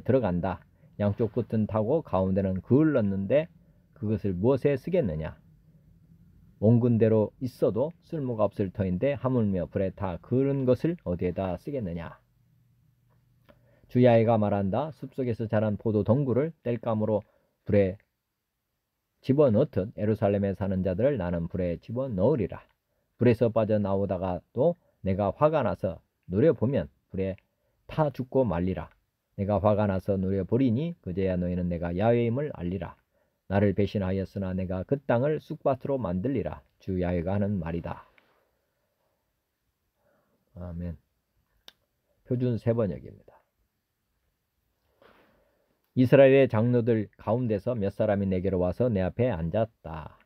[SPEAKER 1] 들어간다. 양쪽 끝은 타고 가운데는 그을 넣는데 그것을 무엇에 쓰겠느냐? 옹근대로 있어도 쓸모가 없을 터인데 하물며 불에 타 그은 것을 어디에다 쓰겠느냐? 주 야훼가 말한다. 숲속에서 자란 포도 덩굴을 땔감으로 불에 집어넣듯 예루살렘에 사는 자들을 나는 불에 집어넣으리라. 불에서 빠져나오다가도 내가 화가 나서 노려보면 불에 타 죽고 말리라. 내가 화가 나서 노려보리니 그제야 너희는 내가 야훼임을 알리라. 나를 배신하였으나 내가 그 땅을 쑥밭으로 만들리라. 주 야훼가 하는 말이다. 아멘. 표준 세번역입니다. 이스라엘의 장로들 가운데서 몇 사람이 내게로 와서 내 앞에 앉았다.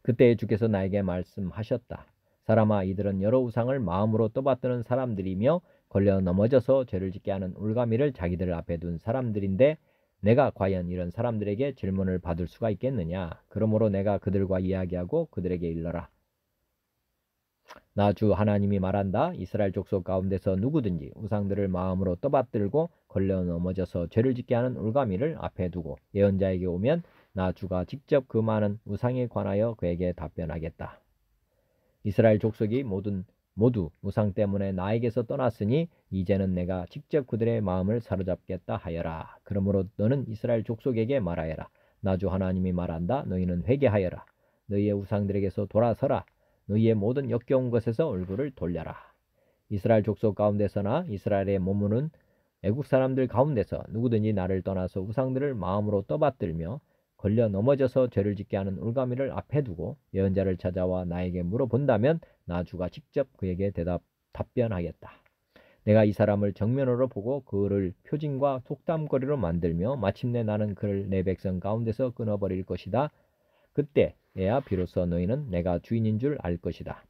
[SPEAKER 1] 그때 주께서 나에게 말씀하셨다. 사람아, 이들은 여러 우상을 마음으로 떠받드는 사람들이며 걸려 넘어져서 죄를 짓게 하는 올가미를 자기들 앞에 둔 사람들인데 내가 과연 이런 사람들에게 질문을 받을 수가 있겠느냐? 그러므로 내가 그들과 이야기하고 그들에게 일러라. 나 주 하나님이 말한다. 이스라엘 족속 가운데서 누구든지 우상들을 마음으로 떠받들고 걸려 넘어져서 죄를 짓게 하는 올가미를 앞에 두고 예언자에게 오면 나 주가 직접 그 많은 우상에 관하여 그에게 답변하겠다. 이스라엘 족속이 모든 모두 우상 때문에 나에게서 떠났으니 이제는 내가 직접 그들의 마음을 사로잡겠다 하여라. 그러므로 너는 이스라엘 족속에게 말하여라. 나 주 하나님이 말한다. 너희는 회개하여라. 너희의 우상들에게서 돌아서라. 너희의 모든 역겨운 것에서 얼굴을 돌려라. 이스라엘 족속 가운데서나 이스라엘의 머무는 애국 사람들 가운데서 누구든지 나를 떠나서 우상들을 마음으로 떠받들며 걸려 넘어져서 죄를 짓게 하는 올가미를 앞에 두고 예언자를 찾아와 나에게 물어본다면 나 주가 직접 그에게 답변하겠다. 내가 이 사람을 정면으로 보고 그를 표징과 속담거리로 만들며 마침내 나는 그를 내 백성 가운데서 끊어버릴 것이다. 그때에야 비로소 너희는 내가 주인인 줄 알 것이다.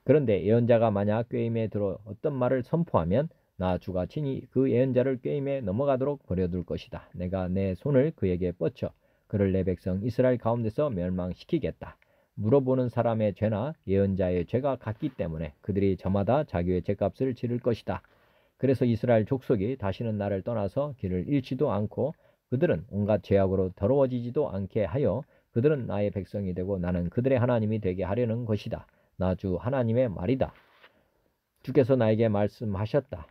[SPEAKER 1] 그런데 예언자가 만약 꾀임에 들어 어떤 말을 선포하면 나 주가 친히 그 예언자를 꾀임에 넘어가도록 버려둘 것이다. 내가 내 손을 그에게 뻗쳐 그를 내 백성 이스라엘 가운데서 멸망시키겠다. 물어보는 사람의 죄나 예언자의 죄가 같기 때문에 그들이 저마다 자기의 죄값을 치를 것이다. 그래서 이스라엘 족속이 다시는 나를 떠나서 길을 잃지도 않고 그들은 온갖 죄악으로 더러워지지도 않게 하여 그들은 나의 백성이 되고 나는 그들의 하나님이 되게 하려는 것이다. 나 주 하나님의 말이다. 주께서 나에게 말씀하셨다.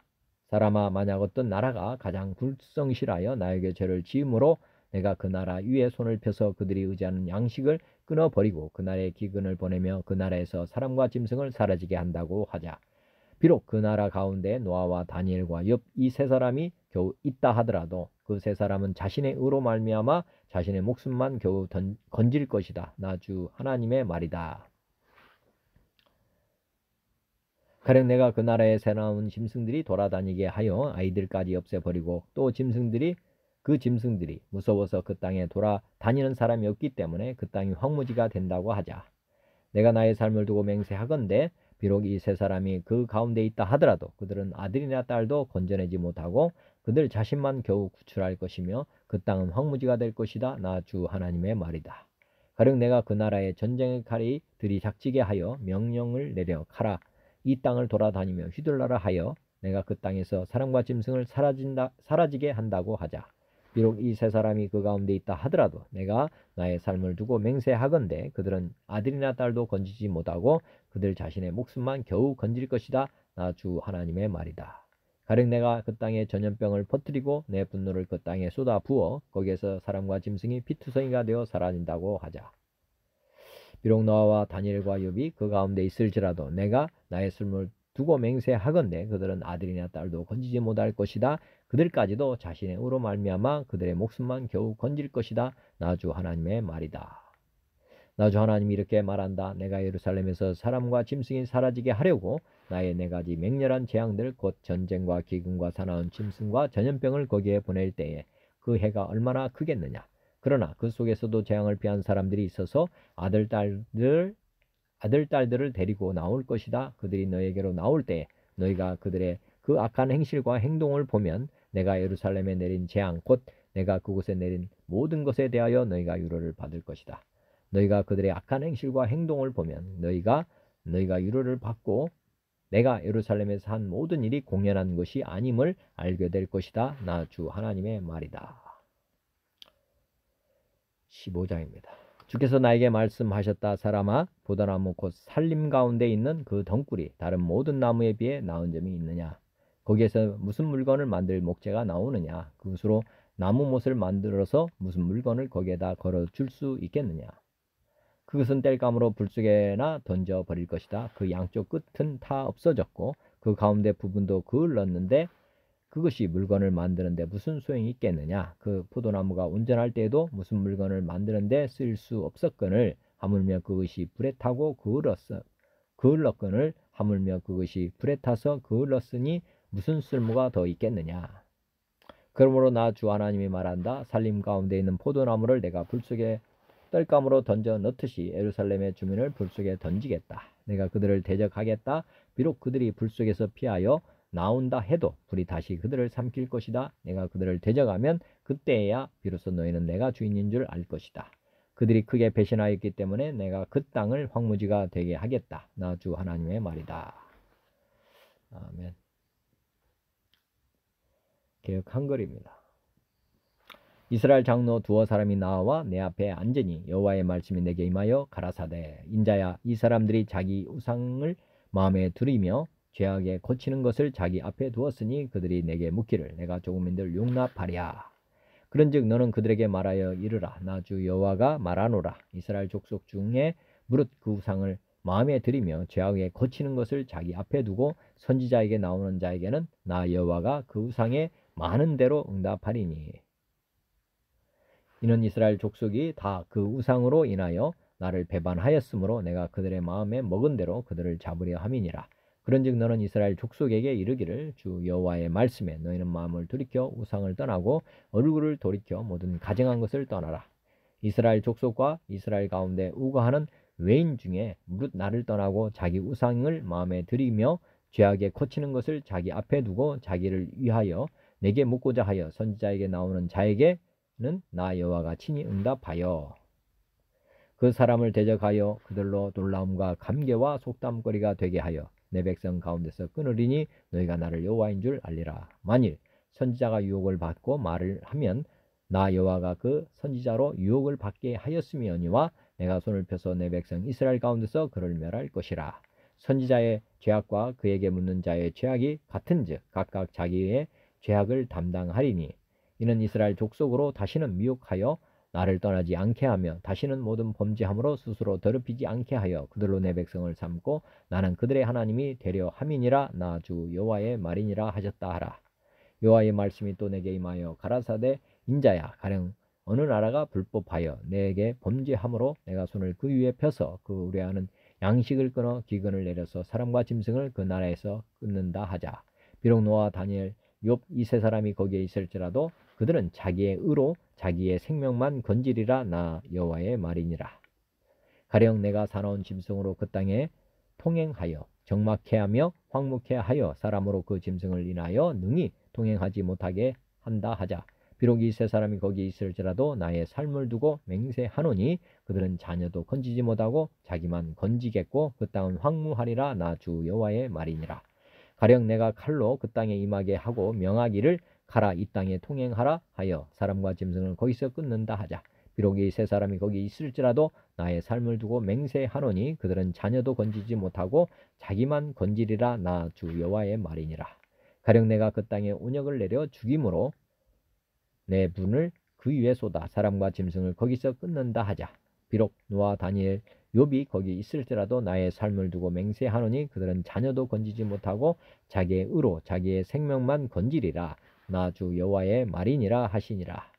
[SPEAKER 1] 사람아, 만약 어떤 나라가 가장 불성실하여 나에게 죄를 지음으로 내가 그 나라 위에 손을 펴서 그들이 의지하는 양식을 끊어버리고 그 나라에 기근을 보내며 그 나라에서 사람과 짐승을 사라지게 한다고 하자. 비록 그 나라 가운데 노아와 다니엘과 욥 이 세 사람이 겨우 있다 하더라도 그 세 사람은 자신의 의로 말미암아 자신의 목숨만 겨우 건질 것이다. 나 주 하나님의 말이다. 가령 내가 그 나라에 새나온 짐승들이 돌아다니게 하여 아이들까지 없애버리고 또 그 짐승들이 무서워서 그 땅에 돌아다니는 사람이 없기 때문에 그 땅이 황무지가 된다고 하자. 내가 나의 삶을 두고 맹세하건대 비록 이 세 사람이 그 가운데 있다 하더라도 그들은 아들이나 딸도 건져내지 못하고 그들 자신만 겨우 구출할 것이며 그 땅은 황무지가 될 것이다. 나 주 하나님의 말이다. 가령 내가 그 나라에 전쟁의 칼이 들이작지게 하여 명령을 내려 가라. 이 땅을 돌아다니며 휘둘러라 하여 내가 그 땅에서 사람과 짐승을 사라지게 한다고 하자. 비록 이 세 사람이 그 가운데 있다 하더라도 내가 나의 삶을 두고 맹세하건대 그들은 아들이나 딸도 건지지 못하고 그들 자신의 목숨만 겨우 건질 것이다. 나 주 하나님의 말이다. 가령 내가 그 땅에 전염병을 퍼뜨리고 내 분노를 그 땅에 쏟아 부어 거기에서 사람과 짐승이 피투성이가 되어 사라진다고 하자. 비록 노아와 다니엘과 욥이 그 가운데 있을지라도 내가 나의 삶을 두고 맹세하건대 그들은 아들이나 딸도 건지지 못할 것이다. 그들까지도 자신의 의로 말미암아 그들의 목숨만 겨우 건질 것이다. 나 주 하나님의 말이다. 나 주 하나님이 이렇게 말한다. 내가 예루살렘에서 사람과 짐승이 사라지게 하려고 나의 네 가지 맹렬한 재앙들 곧 전쟁과 기근과 사나운 짐승과 전염병을 거기에 보낼 때에 그 해가 얼마나 크겠느냐. 그러나 그 속에서도 재앙을 피한 사람들이 있어서 아들, 딸들을 데리고 나올 것이다. 그들이 너에게로 나올 때에 너희가 그들의 그 악한 행실과 행동을 보면 내가 예루살렘에 내린 재앙 곧 내가 그곳에 내린 모든 것에 대하여 너희가 위로를 받을 것이다. 너희가 그들의 악한 행실과 행동을 보면 너희가 위로를 받고 내가 예루살렘에서 한 모든 일이 공연한 것이 아님을 알게 될 것이다. 나 주 하나님의 말이다. 15장입니다. 주께서 나에게 말씀하셨다. 사람아, 포도나무 곧 살림 가운데 있는 그 덩굴이 다른 모든 나무에 비해 나은 점이 있느냐? 거기에서 무슨 물건을 만들 목재가 나오느냐? 그것으로 나무못을 만들어서 무슨 물건을 거기에다 걸어줄 수 있겠느냐? 그것은 땔감으로 불속에나 던져버릴 것이다. 그 양쪽 끝은 다 없어졌고 그 가운데 부분도 그을렀는데 그것이 물건을 만드는데 무슨 소용이 있겠느냐? 그 포도나무가 온전할 때에도 무슨 물건을 만드는데 쓸 수 없었거늘 하물며 그것이 불에 타고 그을렀거늘 하물며 그것이 불에 타서 그을렀으니 무슨 쓸모가 더 있겠느냐? 그러므로 나 주 하나님이 말한다. 살림 가운데 있는 포도나무를 내가 불속에 땔감으로 던져 넣듯이 예루살렘의 주민을 불속에 던지겠다. 내가 그들을 대적하겠다. 비록 그들이 불속에서 피하여 나온다 해도 불이 다시 그들을 삼킬 것이다. 내가 그들을 대적하면 그때에야 비로소 너희는 내가 주인인 줄 알 것이다. 그들이 크게 배신하였기 때문에 내가 그 땅을 황무지가 되게 하겠다. 나 주 하나님의 말이다. 아멘. 개역 한글입니다. 이스라엘 장로 두어 사람이 나와 내 앞에 앉으니 여호와의 말씀이 내게 임하여 가라사대 인자야, 이 사람들이 자기 우상을 마음에 들이며 죄악에 거치는 것을 자기 앞에 두었으니 그들이 내게 묻기를 내가 조국민들 용납하랴. 그런즉 너는 그들에게 말하여 이르라. 나 주 여호와가 말하노라. 이스라엘 족속 중에 무릇 그 우상을 마음에 들이며 죄악에 거치는 것을 자기 앞에 두고 선지자에게 나오는 자에게는 나 여호와가 그 우상에 많은 대로 응답하리니. 이는 이스라엘 족속이 다 그 우상으로 인하여 나를 배반하였으므로 내가 그들의 마음에 먹은 대로 그들을 잡으려 함이니라. 그런즉 너는 이스라엘 족속에게 이르기를 주 여호와의 말씀에 너희는 마음을 돌이켜 우상을 떠나고 얼굴을 돌이켜 모든 가증한 것을 떠나라. 이스라엘 족속과 이스라엘 가운데 우거하는 외인 중에 무릇 나를 떠나고 자기 우상을 마음에 들이며 죄악에 거치는 것을 자기 앞에 두고 자기를 위하여 내게 묻고자 하여 선지자에게 나오는 자에게는 나 여호와가 친히 응답하여 그 사람을 대적하여 그들로 놀라움과 감개와 속담거리가 되게 하여 내 백성 가운데서 끊으리니 너희가 나를 여호와인 줄 알리라. 만일 선지자가 유혹을 받고 말을 하면 나 여호와가 그 선지자로 유혹을 받게 하였음이오니와 내가 손을 펴서 내 백성 이스라엘 가운데서 그를 멸할 것이라. 선지자의 죄악과 그에게 묻는 자의 죄악이 같은즉 각각 자기의 죄악을 담당하리니 이는 이스라엘 족속으로 다시는 미혹하여 나를 떠나지 않게 하며 다시는 모든 범죄함으로 스스로 더럽히지 않게 하여 그들로 내 백성을 삼고 나는 그들의 하나님이 되려 함이니라. 나 주 여호와의 말이니라 하셨다 하라. 여호와의 말씀이 또 내게 임하여 가라사대 인자야 가령 어느 나라가 불법하여 내게 범죄함으로 내가 손을 그 위에 펴서 그 우려하는 양식을 끊어 기근을 내려서 사람과 짐승을 그 나라에서 끊는다 하자. 비록 노아 다니엘 욥 이 세 사람이 거기에 있을지라도 그들은 자기의 의로 자기의 생명만 건지리라. 나 여호와의 말이니라. 가령 내가 사나운 짐승으로 그 땅에 통행하여 적막해 하며 황묵해 하여 사람으로 그 짐승을 인하여 능히 통행하지 못하게 한다 하자. 비록 이 세 사람이 거기 있을지라도 나의 삶을 두고 맹세하노니 그들은 자녀도 건지지 못하고 자기만 건지겠고 그 땅은 황무하리라. 나 주 여호와의 말이니라. 가령 내가 칼로 그 땅에 임하게 하고 명하기를 가라 이 땅에 통행하라 하여 사람과 짐승을 거기서 끊는다 하자. 비록 이 세 사람이 거기 있을지라도 나의 삶을 두고 맹세하노니 그들은 자녀도 건지지 못하고 자기만 건지리라. 나 주 여호와의 말이니라. 가령 내가 그 땅에 온역을 내려 죽임으로 내 분을 그 위에 쏟아 사람과 짐승을 거기서 끊는다 하자. 비록 노아 다니엘 욥이 거기 있을지라도 나의 삶을 두고 맹세하노니 그들은 자녀도 건지지 못하고 자기의 의로 자기의 생명만 건지리라. 나 주 여호와의 말이니라 하시니라.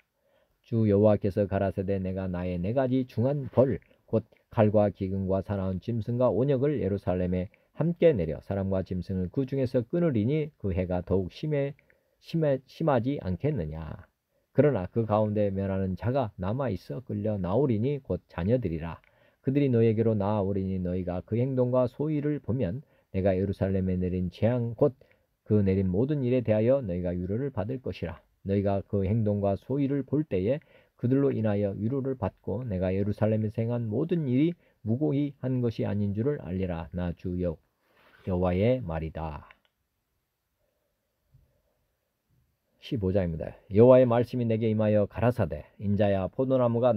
[SPEAKER 1] 주 여호와께서 가라사대 내가 나의 네 가지 중한 벌 곧 칼과 기근과 사나운 짐승과 온역을 예루살렘에 함께 내려 사람과 짐승을 그 중에서 끊으리니 그 해가 더욱 심하지 않겠느냐. 그러나 그 가운데 멸하는 자가 남아있어 끌려 나오리니 곧 자녀들이라. 그들이 너에게로 나아오리니 너희가 그 행동과 소위를 보면 내가 예루살렘에 내린 재앙 곧 그 내린 모든 일에 대하여 너희가 위로를 받을 것이라. 너희가 그 행동과 소위를 볼 때에 그들로 인하여 위로를 받고 내가 예루살렘에서 행한 모든 일이 무고히 한 것이 아닌 줄을 알리라. 나 주 여호와의 말이다. 15장입니다. 여호와의 말씀이 내게 임하여 가라사대 인자야 포도나무가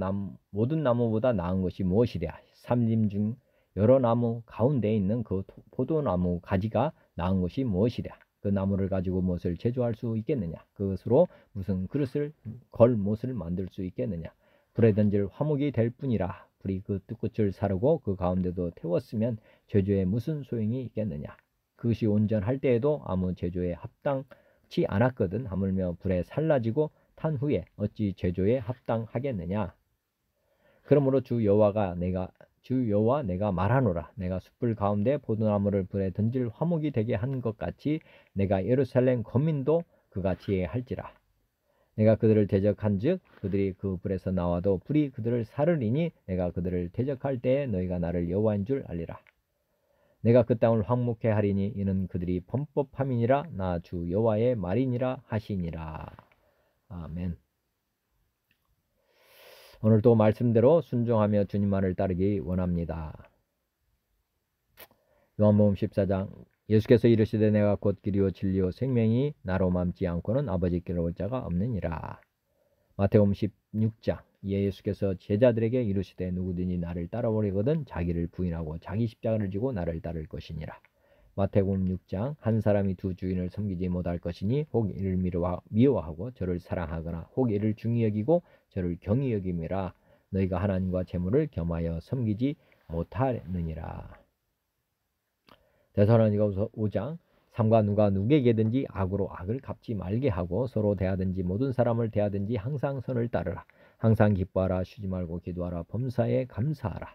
[SPEAKER 1] 모든 나무보다 나은 것이 무엇이랴. 삼림 중 여러 나무 가운데 있는 그 포도나무 가지가 나은 것이 무엇이랴. 그 나무를 가지고 무엇을 제조할 수 있겠느냐. 그것으로 무슨 그릇을 걸 못을 만들 수 있겠느냐. 불에 던질 화목이 될 뿐이라. 불이 그 뜰끝을 사르고 그 가운데도 태웠으면 제조에 무슨 소용이 있겠느냐. 그것이 온전할 때에도 아무 제조에 합당치 않았거든. 하물며 불에 살라지고 탄 후에 어찌 제조에 합당하겠느냐. 그러므로 주 여호와 내가 말하노라. 내가 숯불 가운데 포도나무를 불에 던질 화목이 되게 한 것 같이 내가 예루살렘 거민도 그같이 할지라. 내가 그들을 대적한즉 그들이 그 불에서 나와도 불이 그들을 사르리니 내가 그들을 대적할 때에 너희가 나를 여호와인 줄 알리라. 내가 그 땅을 황묵해 하리니 이는 그들이 범법함이니라. 나 주 여호와의 말이니라 하시니라. 아멘. 오늘도 말씀대로 순종하며 주님 말을 따르기 원합니다. 요한복음 14장 예수께서 이르시되 내가 곧 길이요 진리요 생명이 나로 맘지 않고는 아버지께로 올 자가 없느니라. 마태복음 16장 예수께서 제자들에게 이르시되 누구든지 나를 따라오려거든 자기를 부인하고 자기 십자가를 지고 나를 따를 것이니라. 마태복음 6장 한 사람이 두 주인을 섬기지 못할 것이니 혹 이를 미워하고 저를 사랑하거나 혹 이를 중히 여기고 저를 경히 여김이라. 너희가 하나님과 재물을 겸하여 섬기지 못하느니라. 데살로니가후서 5장 삼가 누가 누구에게든지 악으로 악을 갚지 말게 하고 서로 대하든지 모든 사람을 대하든지 항상 선을 따르라. 항상 기뻐하라. 쉬지 말고 기도하라. 범사에 감사하라.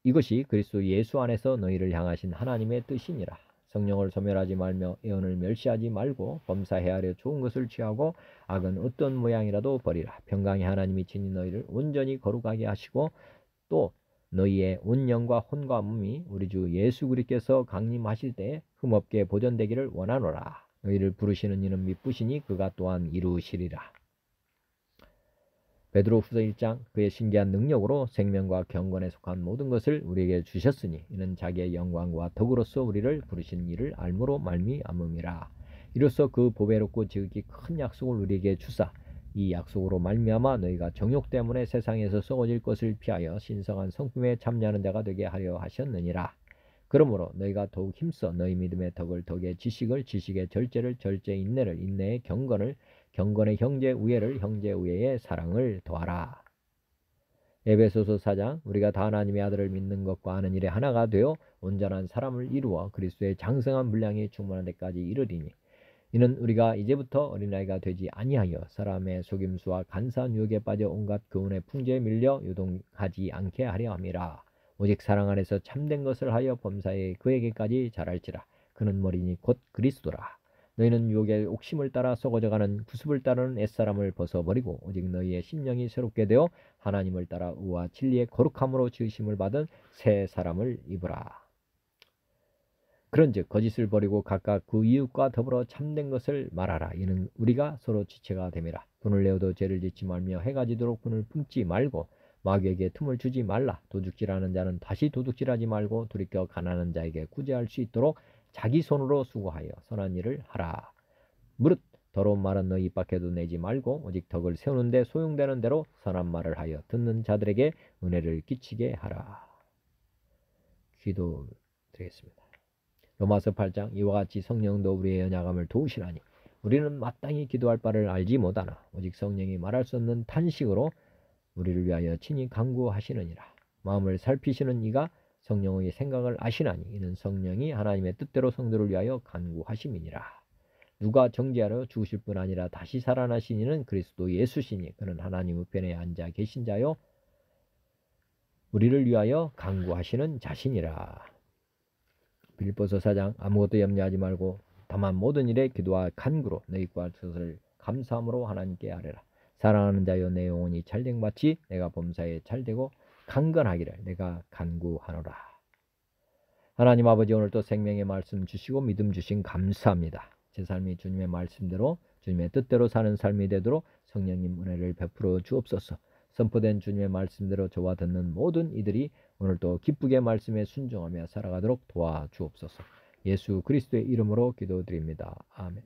[SPEAKER 1] 이것이 그리스도 예수 안에서 너희를 향하신 하나님의 뜻이니라. 성령을 소멸하지 말며 예언을 멸시하지 말고 범사에 하려 좋은 것을 취하고 악은 어떤 모양이라도 버리라. 평강의 하나님이 친히 너희를 온전히 거룩하게 하시고 또 너희의 온 영과 혼과 몸이 우리 주 예수 그리스도께서 강림하실 때에 흠없게 보존되기를 원하노라. 너희를 부르시는 이는 미쁘시니 그가 또한 이루시리라. 베드로후서 1장 그의 신기한 능력으로 생명과 경건에 속한 모든 것을 우리에게 주셨으니 이는 자기의 영광과 덕으로서 우리를 부르신 이를 알므로 말미암음이라. 이로써 그 보배롭고 지극히 큰 약속을 우리에게 주사 이 약속으로 말미암아 너희가 정욕 때문에 세상에서 썩어질 것을 피하여 신성한 성품에 참여하는 자가 되게 하려 하셨느니라. 그러므로 너희가 더욱 힘써 너희 믿음의 덕을 덕의 지식을 지식의 절제를 절제의 인내를 인내의 경건을 경건의 형제 우애를 형제 우애의 사랑을 더하라. 에베소서 4장 우리가 다 하나님의 아들을 믿는 것과 아는 일에 하나가 되어 온전한 사람을 이루어 그리스도의 장성한 분량이 충만한 데까지 이르리니 이는 우리가 이제부터 어린아이가 되지 아니하여 사람의 속임수와 간사한 유혹에 빠져 온갖 교훈의 풍조에 밀려 요동하지 않게 하려 함이라. 오직 사랑 안에서 참된 것을 하여 범사에 그에게까지 자랄지라. 그는 머리니 곧 그리스도라. 너희는 유혹의 옥심을 따라 썩어져가는 구습을 따르는 옛사람을 벗어버리고 오직 너희의 심령이 새롭게 되어 하나님을 따라 의와 진리의 거룩함으로 지으심을 받은 새 사람을 입으라. 그런즉 거짓을 버리고 각각 그 이웃과 더불어 참된 것을 말하라. 이는 우리가 서로 지체가 됨이라. 분을 내어도 죄를 짓지 말며 해가 지도록 분을 품지 말고 마귀에게 틈을 주지 말라. 도둑질하는 자는 다시 도둑질하지 말고 돌이켜 가난한 자에게 구제할 수 있도록 자기 손으로 수고하여 선한 일을 하라. 무릇 더러운 말은 너희 입 밖에도 내지 말고 오직 덕을 세우는 데 소용되는 대로 선한 말을 하여 듣는 자들에게 은혜를 끼치게 하라. 기도드리겠습니다. 로마서 8장 이와 같이 성령도 우리의 연약함을 도우시나니 우리는 마땅히 기도할 바를 알지 못하나 오직 성령이 말할 수 없는 탄식으로 우리를 위하여 친히 간구하시느니라. 마음을 살피시는 이가 성령의 생각을 아시나니 이는 성령이 하나님의 뜻대로 성도를 위하여 간구하심이니라. 누가 정죄하러 죽으실 뿐 아니라 다시 살아나신 이는 그리스도 예수시니 그는 하나님 우편에 앉아 계신 자요 우리를 위하여 간구하시는 자신이라. 빌립보서 4장 아무것도 염려하지 말고 다만 모든 일에 기도와 간구로 너희 구할 것을 감사함으로 하나님께 아뢰라. 사랑하는 자여 내 영혼이 잘된 같이 내가 범사에 잘되고 강건하기를 내가 간구하노라. 하나님 아버지 오늘도 생명의 말씀 주시고 믿음 주신 감사합니다. 제 삶이 주님의 말씀대로 주님의 뜻대로 사는 삶이 되도록 성령님 은혜를 베풀어 주옵소서. 선포된 주님의 말씀대로 저와 듣는 모든 이들이 오늘도 기쁘게 말씀에 순종하며 살아가도록 도와주옵소서. 예수 그리스도의 이름으로 기도드립니다. 아멘.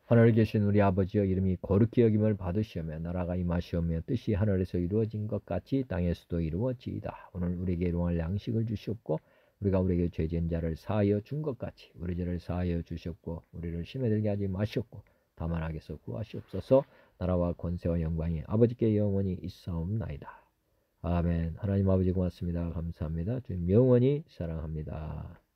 [SPEAKER 1] 하늘에 계신 우리 아버지여 이름이 거룩히 여김을 받으시오며 나라가 임하시오며 뜻이 하늘에서 이루어진 것 같이 땅에서도 이루어지이다. 오늘 우리에게 일용할 양식을 주시옵고 우리가 우리에게 죄진 자를 사하여 준 것 같이 우리 죄를 사하여 주시옵고 우리를 시험에 들게 하지 마시옵고 다만 악에서 구하시옵소서. 나라와 권세와 영광이 아버지께 영원히 있사옵나이다. 아멘. 하나님 아버지 고맙습니다. 감사합니다. 주님 영원히 사랑합니다.